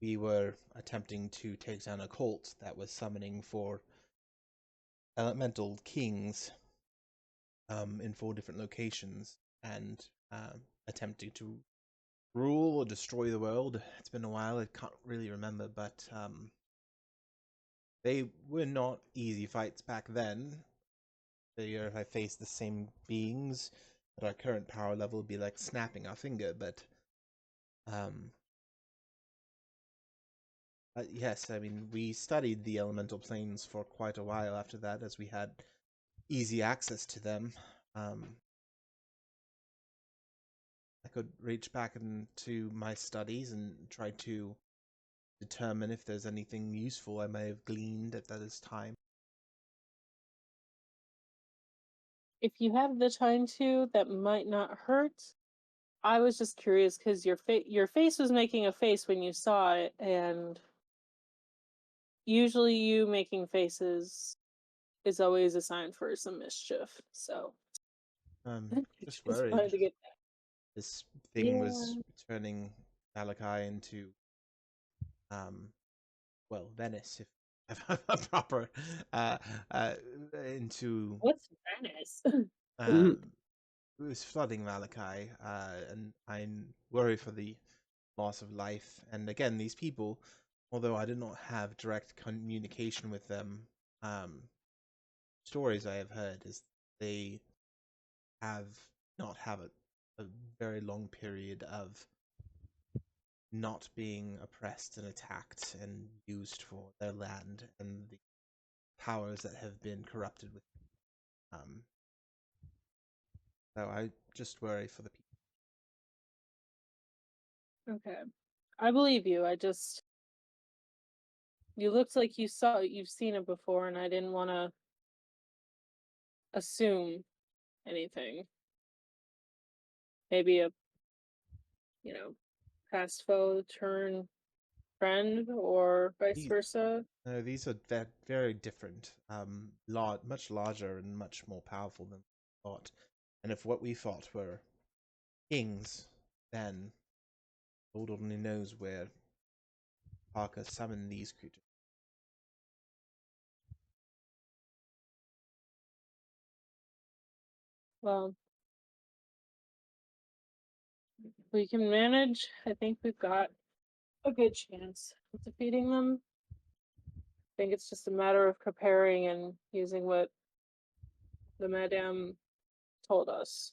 we were attempting to take down a cult that was summoning for elemental kings in 4 different locations and attempting to rule or destroy the world. It's been a while, I can't really remember, but they were not easy fights back then. If I faced the same beings at our current power level, it'd be like snapping our finger, but yes, I mean, we studied the elemental planes for quite a while after that, as we had easy access to them. I could reach back into my studies and try to determine if there's anything useful I may have gleaned at that time. If you have the time to, that might not hurt. I was just curious because your face was making a face when you saw it, and usually you making faces is always a sign for some mischief. So Just just worried. wanted to get that. This thing was turning Valakai into, well, Venice, if a proper, into. What's Venice? It was flooding Valakai, and I worry for the loss of life. And again, these people, although I did not have direct communication with them, stories I have heard is they have not have a very long period of not being oppressed and attacked and used for their land and the powers that have been corrupted with. So I just worry for the people. Okay, I believe you. You looked like you've seen it before, and I didn't want to assume anything. Maybe a, past foe turn friend, or vice versa. No, these are very different. Much larger and much more powerful than we thought. And if what we thought were kings, then Lord only knows where Parker summoned these creatures. Well, if we can manage, I think we've got a good chance of defeating them. I think it's just a matter of preparing and using what the Madame told us.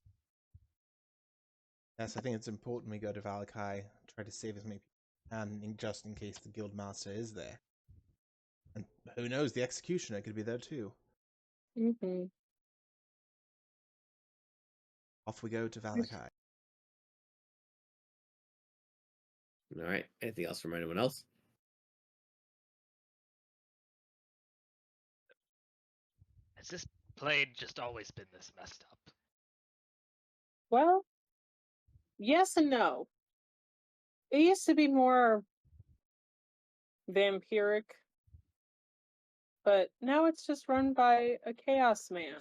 Yes, I think it's important we go to Valakai, try to save as many people as can, just in case the Guildmaster is there. And who knows, the Executioner could be there too. Mm-hmm. Off we go to Valakai. All right. Anything else from anyone else? Has this plane just always been this messed up? Well, yes and no. It used to be more vampiric, but now it's just run by a chaos man.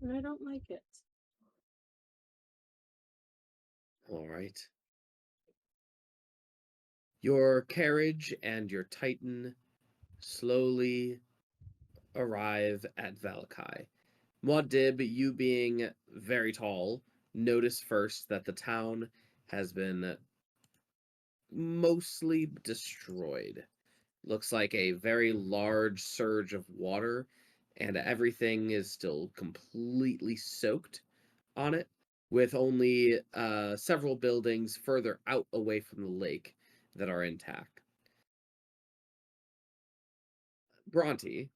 And I don't like it. All right. Your carriage and your Titan slowly arrive at Valakai. Muad'Dib, you being very tall, notice first that the town has been mostly destroyed. Looks like a very large surge of water, and everything is still completely soaked on it, with only several buildings further out away from the lake that are intact. Bhranti,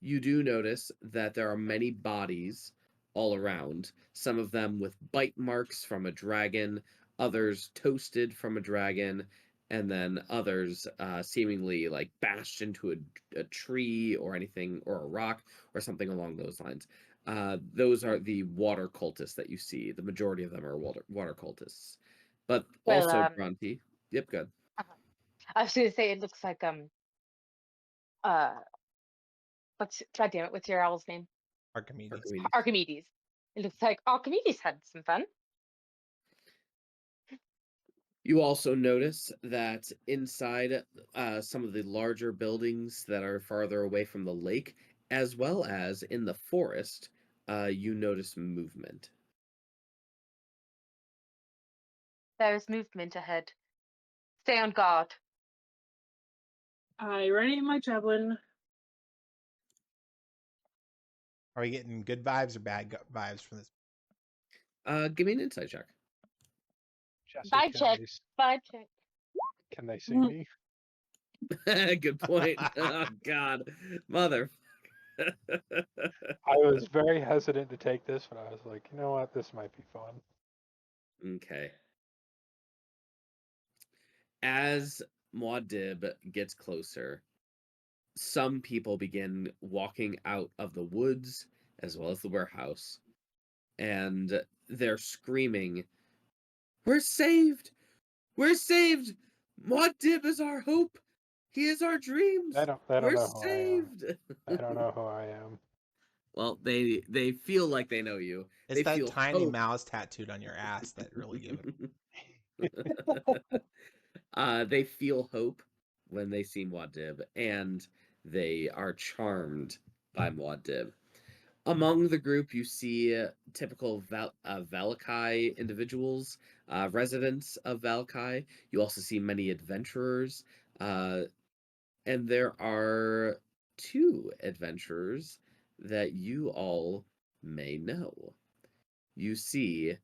you do notice that there are many bodies all around, some of them with bite marks from a dragon, others toasted from a dragon, and then others seemingly like bashed into a tree or anything, or a rock or something along those lines. Those are the water cultists that you see. The majority of them are water cultists. But Well, also, Bhranti. Yep, good. I was going to say it looks like God damn it, what's your owl's name? Archimedes. Archimedes. It looks like Archimedes had some fun. You also notice that inside some of the larger buildings that are farther away from the lake, as well as in the forest, you notice movement. There's movement ahead. Stay on guard. I ready my javelin. Are we getting good vibes or bad vibes from this? Give me an insight check. Jesse, Vibe check. Vibe check. Can they see me? Good point. Oh God, mother. I was very hesitant to take this, but I was like, you know what, this might be fun. Okay. As Muad'Dib gets closer, some people begin walking out of the woods as well as the warehouse, and they're screaming, "We're saved! We're saved! Muad'Dib is our hope! He is our dreams! They don't We're know who I am. saved!" I don't know who I am. Well, they feel like they know you. It's They that feel tiny hope. mouse tattooed on your ass that really gave it. They feel hope when they see Muad'Dib, and they are charmed by Muad'Dib. Among the group, you see typical Valakai individuals, residents of Valakai. You also see many adventurers, and there are two adventurers that you all may know. You see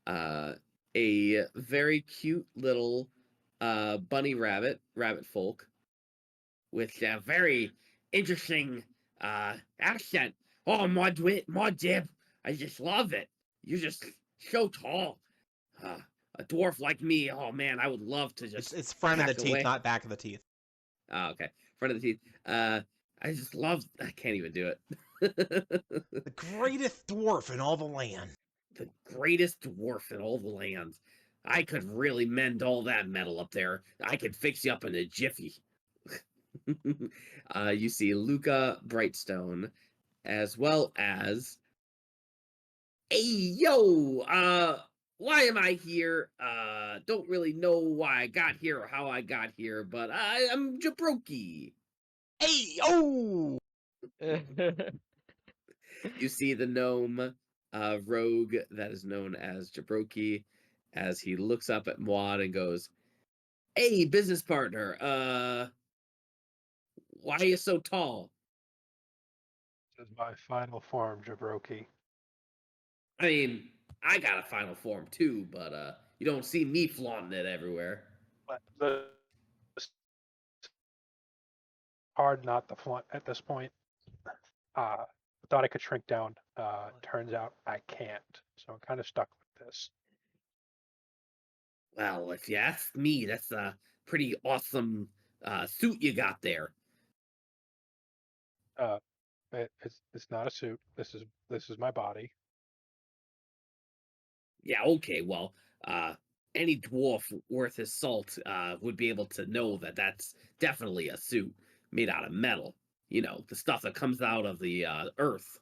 a very cute little bunny rabbit folk with a very interesting accent. Oh, Muad'Dib, I just love it. You're just so tall. A dwarf like me, oh man, I would love to just It's front of the hack teeth, away. not back of the teeth. Oh, okay. Front of the teeth. I just love. I can't even do it. The greatest dwarf in all the land. The greatest dwarf in all the land. I could really mend all that metal up there. I could fix you up in a jiffy. You see Luca Brightstone, as well as, hey yo, why am I here? Don't really know why I got here or how I got here, but I'm Jabroki. Hey, oh! You see the gnome rogue that is known as Jabroki, as he looks up at Muad and goes, "Hey, business partner, why are you so tall?" This is my final form, Jabroki. I mean, I got a final form too, but you don't see me flaunting it everywhere. But hard not to flaunt at this point. Thought I could shrink down. Turns out I can't. So I'm kind of stuck with this. Well, if you ask me, that's a pretty awesome suit you got there. It's not a suit. This is my body. Yeah, okay, well, any dwarf worth his salt would be able to know that that's definitely a suit made out of metal. You know, the stuff that comes out of the earth.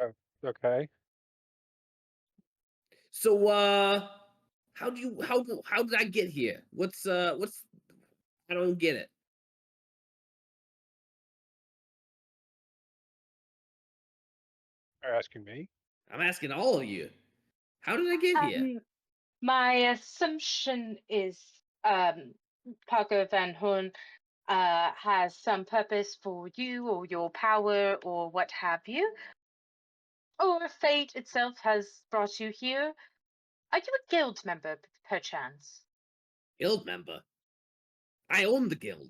Oh, okay. So, how did I get here? What's I don't get it. Are you asking me? I'm asking all of you. How did I get here? My assumption is Parker Van Horn has some purpose for you or your power or what have you. Or fate itself has brought you here. Are you a guild member, perchance? Guild member. I own the guild.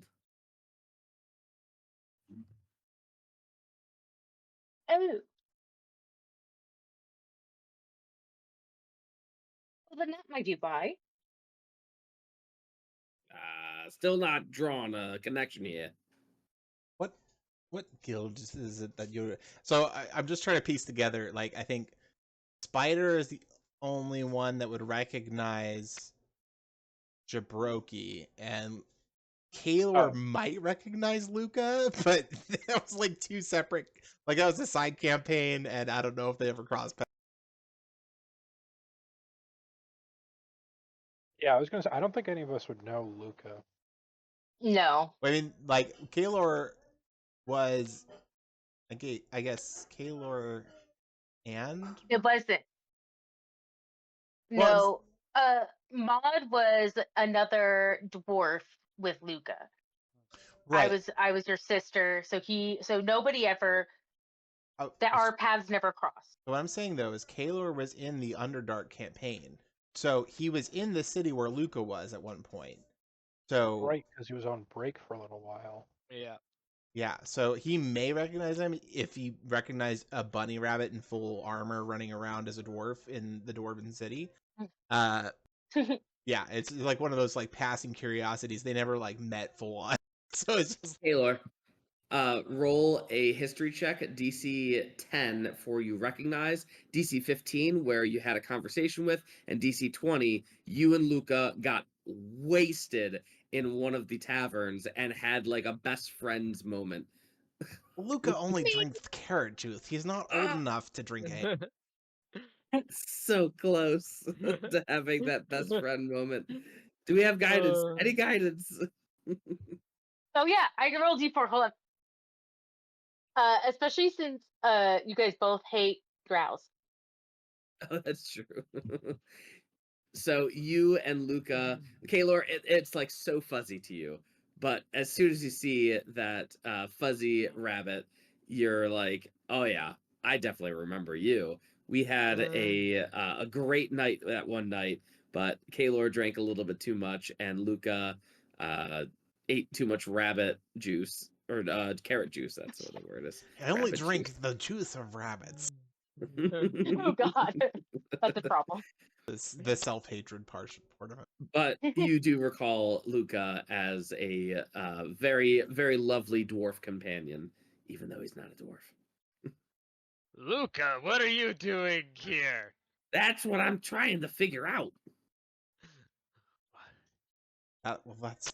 Oh. Well, then that might be why. Still not drawn a connection here. What guild is it that you're? So I'm just trying to piece together. Like, I think Spider is the only one that would recognize Jabroki, and Kaelor Oh. might recognize Luca, but that was like two separate. Like, that was a side campaign, and I don't know if they ever crossed paths. Yeah, I was gonna say I don't think any of us would know Luca. No. I mean, like, Kaelor was, I guess Kaelor and It wasn't. Well, No. Maud was another dwarf with Luca. right. I was your sister, so nobody ever that our paths never crossed. What I'm saying though is Kaelor was in the Underdark campaign, so he was in the city where Luca was at one point. So Right, because he was on break for a little while. Yeah. yeah, so he may recognize him if he recognized a bunny rabbit in full armor running around as a dwarf in the Dwarven city. Yeah, it's like one of those like passing curiosities. They never like met full on, so it's just Taylor, roll a history check at DC 10 for you recognize, DC 15 where you had a conversation with, and DC 20 you and Luca got wasted in one of the taverns and had like a best friends moment. Luca only drinks carrot juice. He's not old enough to drink ale. So close to having that best friend moment. Do we have guidance? Any guidance? Oh yeah, I can roll D4. Hold on. Especially since you guys both hate drows. Oh, that's true. So you and Luca, Kaelor, it's like so fuzzy to you. But as soon as you see that fuzzy rabbit, you're like, oh yeah, I definitely remember you. We had a great night that one night, but Kaelor drank a little bit too much, and Luca ate too much rabbit juice or carrot juice. That's what the word is. I only Rabbit drink juice. the juice of rabbits. Oh god, that's a problem. The self-hatred part of it. But you do recall Luca as a very, very lovely dwarf companion, even though he's not a dwarf. Luca, what are you doing here? That's what I'm trying to figure out. Well, that's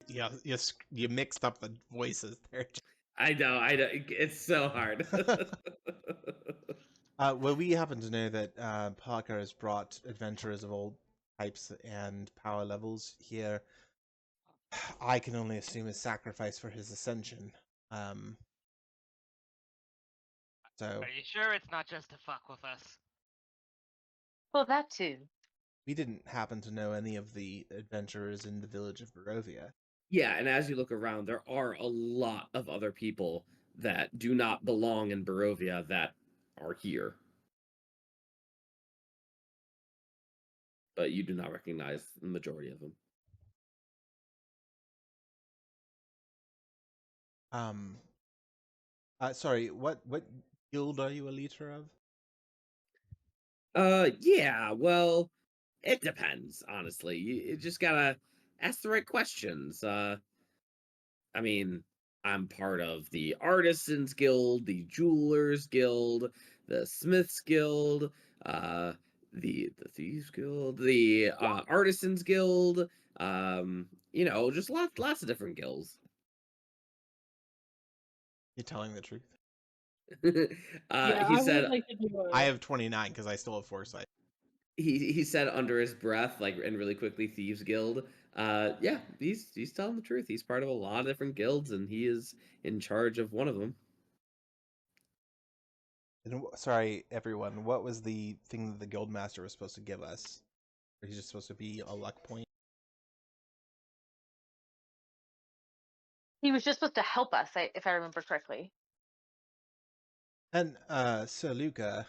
you mixed up the voices there. I know. It's so hard. Well, we happen to know that Parker has brought adventurers of all types and power levels here. I can only assume a sacrifice for his ascension. So Are you sure it's not just to fuck with us? Well, that too. we didn't happen to know any of the adventurers in the village of Barovia. Yeah, and as you look around, there are a lot of other people that do not belong in Barovia that are here. But you do not recognize the majority of them. Sorry, what guild are you a leader of? Yeah, well, it depends, honestly. You just gotta ask the right questions. I mean, I'm part of the Artisans Guild, the Jewelers Guild, the Smiths Guild, the Thieves Guild, the Artisans Guild. Just lots of different guilds. You're telling the truth. Yeah, He I said would like to do I have 29 because I still have foresight. he said under his breath, like, and really quickly, Thieves Guild. Yeah, he's telling the truth. He's part of a lot of different guilds, and he is in charge of one of them. And sorry, everyone. What was the thing that the guildmaster was supposed to give us? Or he's just supposed to be a luck point? He was just supposed to help us, if I remember correctly. And Sir Luca,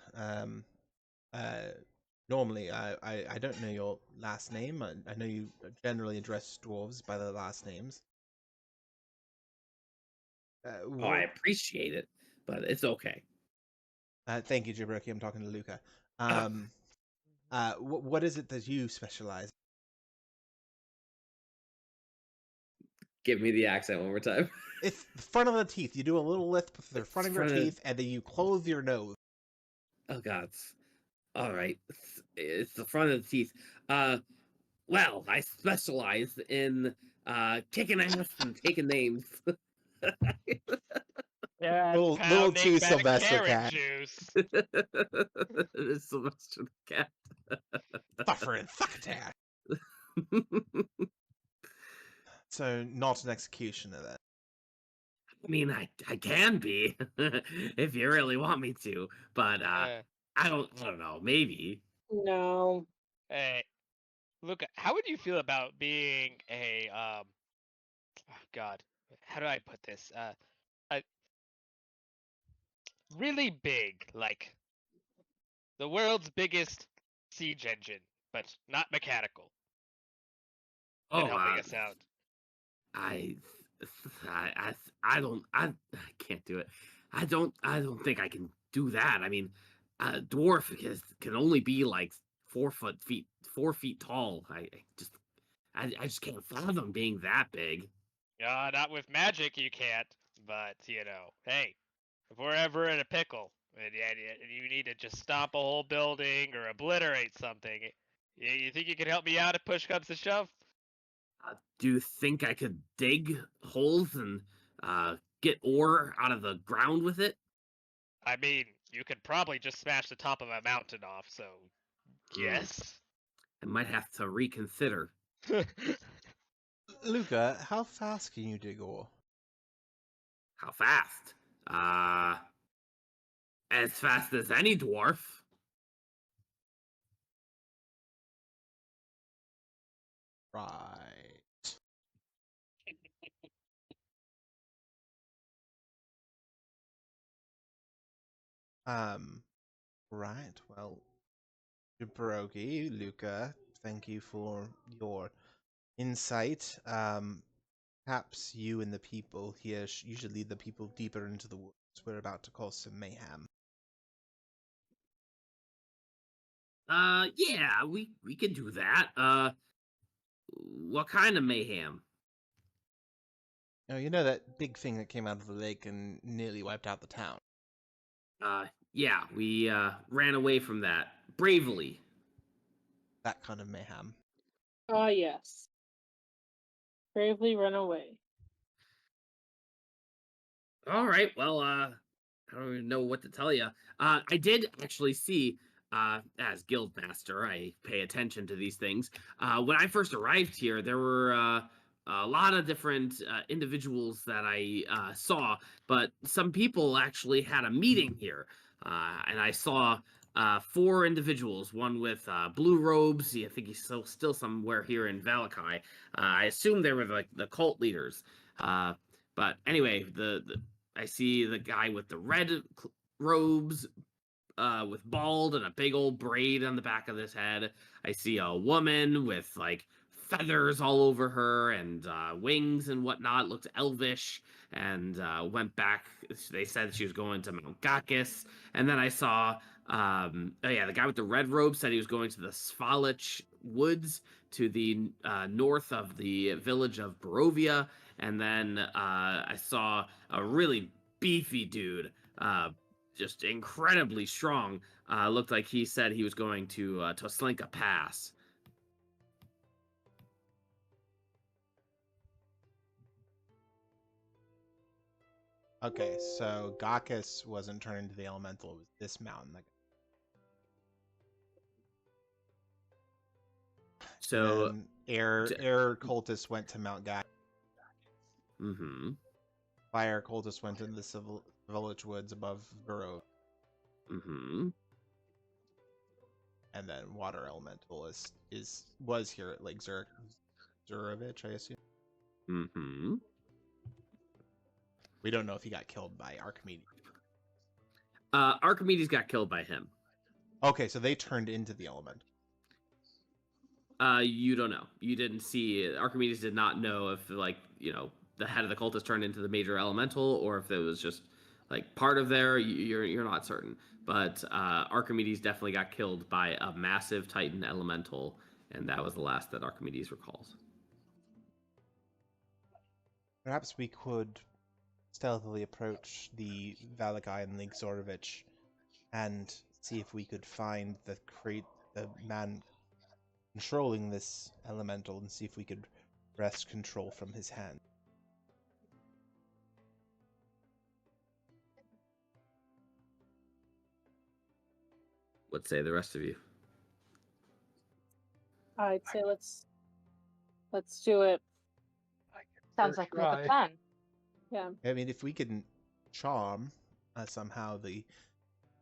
normally I don't know your last name. I know you generally address dwarves by their last names. Oh, I appreciate it, but it's okay. Thank you, Jabroki. I'm talking to Luca. What is it that you specialize? Give me the accent one more time. It's the front of the teeth. You do a little lift with the front of your Front of- teeth, and then you close your nose. Oh God! All right, it's the front of the teeth. Well, I specialize in kicking ass and taking names. Yeah, Little too Sylvester carrot Cat. juice. It's Sylvester the Cat. Buffer and succotash. So not an executioner then. I mean, I can be if you really want me to, but I don't know. Maybe. No. Hey, Luca, how would you feel about being a oh God, how do I put this? A really big, like the world's biggest siege engine, but not mechanical. And Oh, helping us out. I can't do it. I don't think I can do that. I mean, a dwarf can only be like 4 feet tall. I just can't fathom being that big. Not with magic you can't, but hey, if we're ever in a pickle and you need to just stomp a whole building or obliterate something, you think you can help me out if push comes to shove? Do you think I could dig holes and get ore out of the ground with it? I mean, you could probably just smash the top of a mountain off, so yes. I might have to reconsider. Luca, how fast can you dig ore? How fast? As fast as any dwarf. Right. Right. Well, Jabroki, Luca, thank you for your insight. Perhaps you and the people here usually lead the people deeper into the woods. We're about to cause some mayhem. Yeah, we can do that. What kind of mayhem? Oh, you know that big thing that came out of the lake and nearly wiped out the town? Yeah, we ran away from that bravely. That kind of mayhem. Ah, yes. Bravely run away. All right, well, I don't even know what to tell you. I did actually see, as Guildmaster, I pay attention to these things. When I first arrived here, there were a lot of different individuals that I saw, but some people actually had a meeting here, and I saw 4 individuals. One with blue robes. I think he's still somewhere here in Valakai. I assume they were like the cult leaders. But anyway, I see the guy with the red robes, with bald and a big old braid on the back of his head. I see a woman with like feathers all over her and wings and whatnot. Looked elvish and went back. They said she was going to Mount Gakis. And then I saw Oh yeah, the guy with the red robe said he was going to the Svalich woods to the north of the village of Barovia, and then I saw a really beefy dude, just incredibly strong. Looked like he said he was going to Toslinka Pass. Okay, so Gakis wasn't turned into the elemental. It was this mountain. So, then air cultist went to Mount Gak. mm-hmm. Fire cultist went into the village woods above Burrow. Mm-hmm. And then water elemental was here at Lake Zurovich, I assume. Mm-hmm. We don't know if he got killed by Archimedes. Archimedes got killed by him. Okay, so they turned into the element. You don't know. You didn't see. Archimedes did not know if, like, the head of the cultist turned into the major elemental, or if it was just like part of there. You're not certain. But Archimedes definitely got killed by a massive Titan elemental, and that was the last that Archimedes recalls. Perhaps we could stealthily approach the Valakai and Lake Zorovich and see if we could find the man controlling this elemental and see if we could wrest control from his hand. What say the rest of you? I'd say let's do it. Sounds like we have a plan. Yeah. I mean, if we can charm somehow the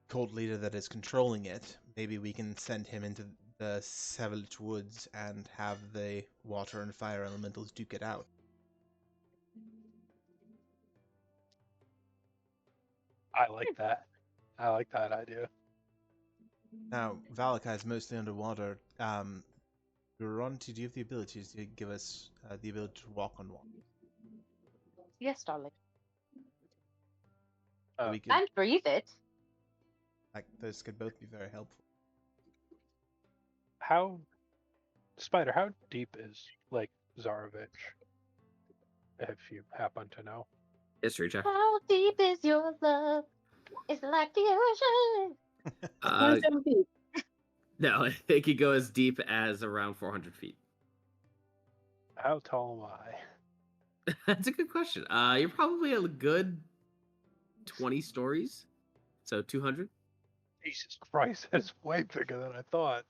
cult leader that is controlling it, maybe we can send him into the Savage Woods and have the water and fire elementals duke it out. I like that. I like that idea. Now, Valakai is mostly underwater. Bhranti, do you have the ability to give us the ability to walk on water? Yes, darling. So we could, And breathe it. like, those could both be very helpful. Spider, how deep is Lake Zarovich? If you happen to know. History check. How deep is your love? It's like the ocean. 27 feet. No, it could go as deep as around 400 feet. How tall am I? That's a good question. You're probably a good 20 stories, so 200. Jesus Christ, that's way bigger than I thought.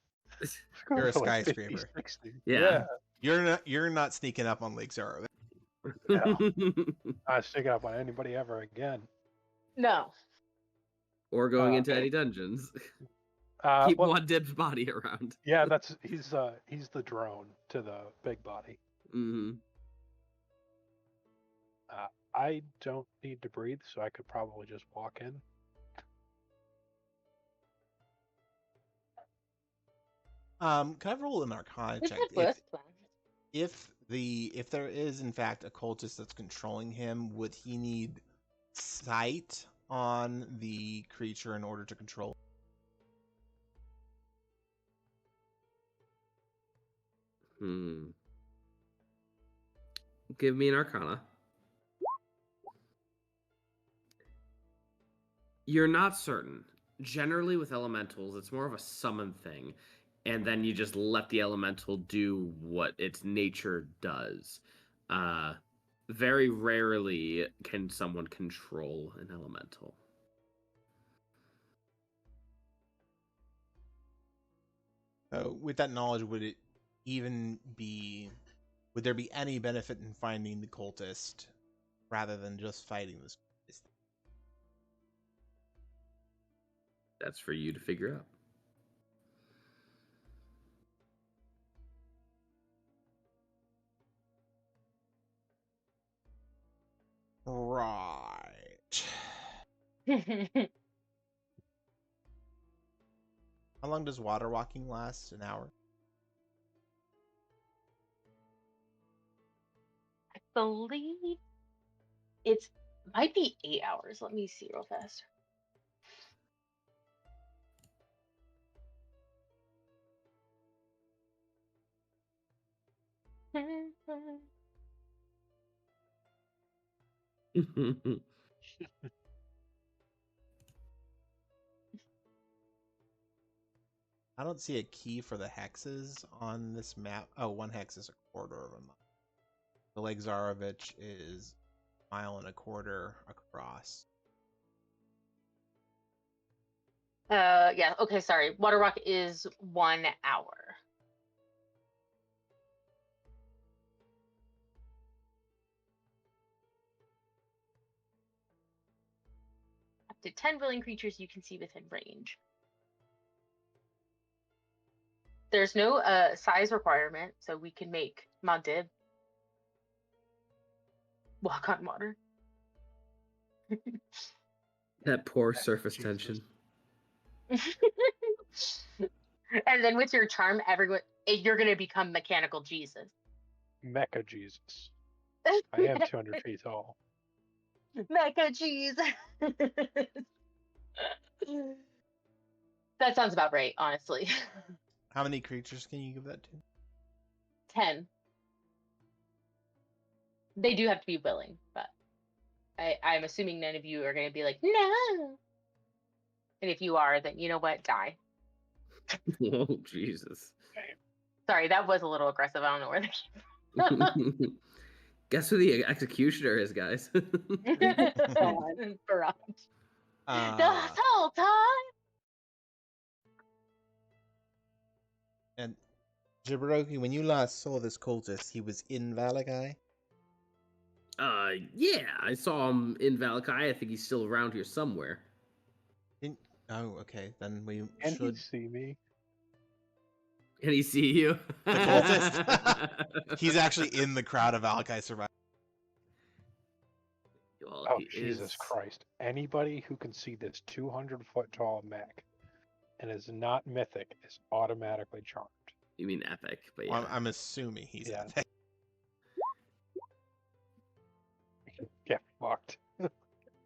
You're a For like 50, skyscraper. 60. Yeah. You're not sneaking up on Lake Zaro. Yeah. Not sticking up on anybody ever again. No. Or going into any dungeons. Keep Muad'Dib's body around. Yeah, he's the drone to the big body. Mm-hmm. I don't need to breathe, so I could probably just walk in. Can I roll an Arcana It's check? the worst plan. If there is in fact a cultist that's controlling him, would he need sight on the creature in order to control? Give me an Arcana. You're not certain. Generally, with elementals, it's more of a summon thing, and then you just let the elemental do what its nature does. Very rarely can someone control an elemental. So, with that knowledge, would there be any benefit in finding the cultist rather than just fighting this? That's for you to figure out. Right. How long does water walking last? An hour? I believe might be 8 hours. Let me see real fast. I don't see a key for the hexes on this map. Oh, one hex is a quarter of a mile. The Lake Zarovich is a mile and a quarter across. Yeah, okay, sorry. Water Rock is 1 hour. Up to 10 willing creatures you can see within range. There's no size requirement, so we can make Muad walk on water. That poor surface Jesus. tension. And then with your charm, you're gonna become mechanical Jesus. Mecha Jesus. I am 200 feet tall. Mecha Jesus. That sounds about right, honestly. How many creatures can you give that to? 10. They do have to be willing, but I'm assuming none of you are going to be like, no. And if you are, then you know what? Die. Oh, Jesus. Sorry, that was a little aggressive. I don't know where they came Guess who the executioner is, guys? from. Bhranti. The whole time. And Jabberwocky, when you last saw this cultist, he was in Valakai? Yeah, I saw him in Valakai. I think he's still around here somewhere. Oh, okay. Then we Can should. he see me? Can he see you? The cultist. He's actually in the crowd of Valakai survivors. Well, Oh, he Jesus is- Christ. Anybody who can see this 200-foot tall mech and is not mythic is automatically charmed. You mean epic, but yeah. Well, I'm assuming he's Yeah. epic. Get fucked.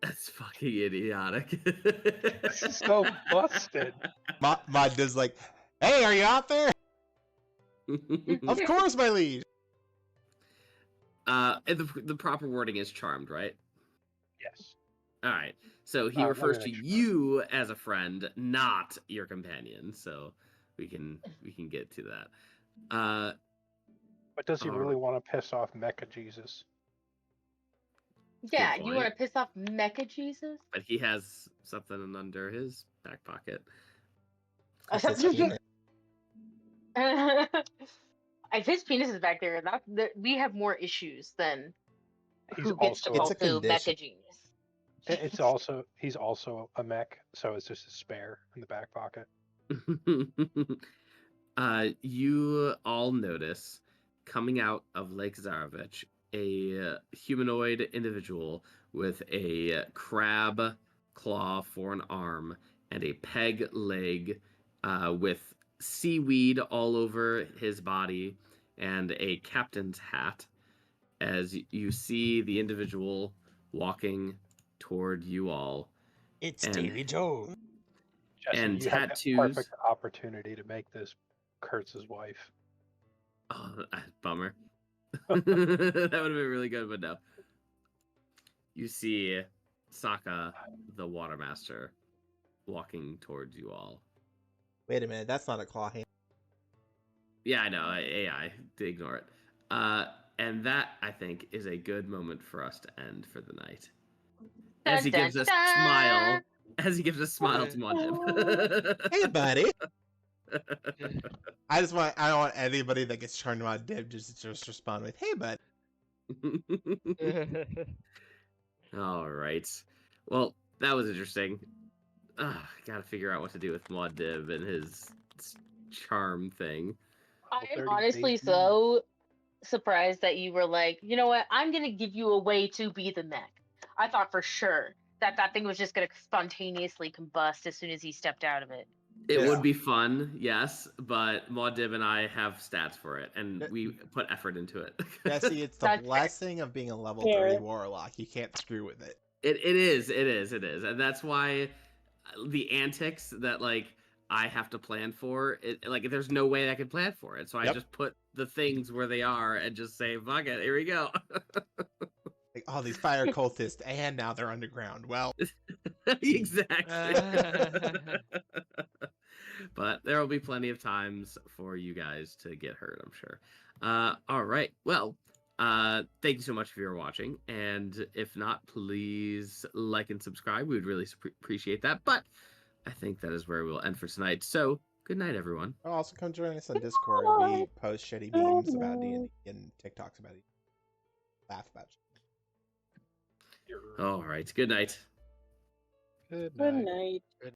That's fucking idiotic. This is so busted. My dude's like, hey, are you out there? Of course, my liege. And the proper wording is charmed, right? Yes. All right. So he let me refers to make sure. you as a friend, not your companion. So we can get to that. But does he All really right. want to piss off Mecha Jesus? Yeah, Good you want to point. piss off Mecha Jesus? But he has something under his back pocket. That's his penis. If his penis is back there, we have more issues than He's who gets to also- It's a also condition. Mecha Genius. He's also a mech, so it's just a spare in the back pocket. You all notice coming out of Lake Zarovich a humanoid individual with a crab claw for an arm and a peg leg with seaweed all over his body and a captain's hat as you see the individual walking toward you all. It's And- Davy Jones. Jesse, And you have the tattoos. perfect opportunity to make this Kurtz's wife. Oh, bummer. That would have been really good, but no. You see Sokka, the Watermaster, walking towards you all. Wait a minute, that's not a claw hand. Yeah, I know, AI, ignore it. And that, I think, is a good moment for us to end for the night. As he gives a smile. As he gives a smile to Mondib. Hey, buddy. I don't want anybody that gets charmed by Dib just respond with, hey, bud. All right. Well, that was interesting. Gotta figure out what to do with Mondib and his charm thing. I'm 30 honestly days. so surprised that you were like, you know what? I'm gonna give you a way to be the mech. I thought for sure that thing was just gonna spontaneously combust as soon as he stepped out of it. It Yeah. would be fun, yes, but Maudib and I have stats for it, and we put effort into it. Jesse, it's the That's fair. blessing of being a level Fair. 30 warlock. You can't screw with it. It is, and that's why the antics that like I have to plan for it. Like, there's no way I could plan for it, so I Yep. just put the things where they are and just say, "Fuck it, here we go." Like, oh, these fire cultists, and now they're underground. Well, Exactly. But there will be plenty of times for you guys to get hurt, I'm sure. All right. Well, thank you so much for your watching. And if not, please like and subscribe. We would really appreciate that. But I think that is where we'll end for tonight. So good night, everyone. also come join us on Discord. We post shitty memes about D&D and TikToks about it. Laugh about it. All right. Good night. Good Good night. night.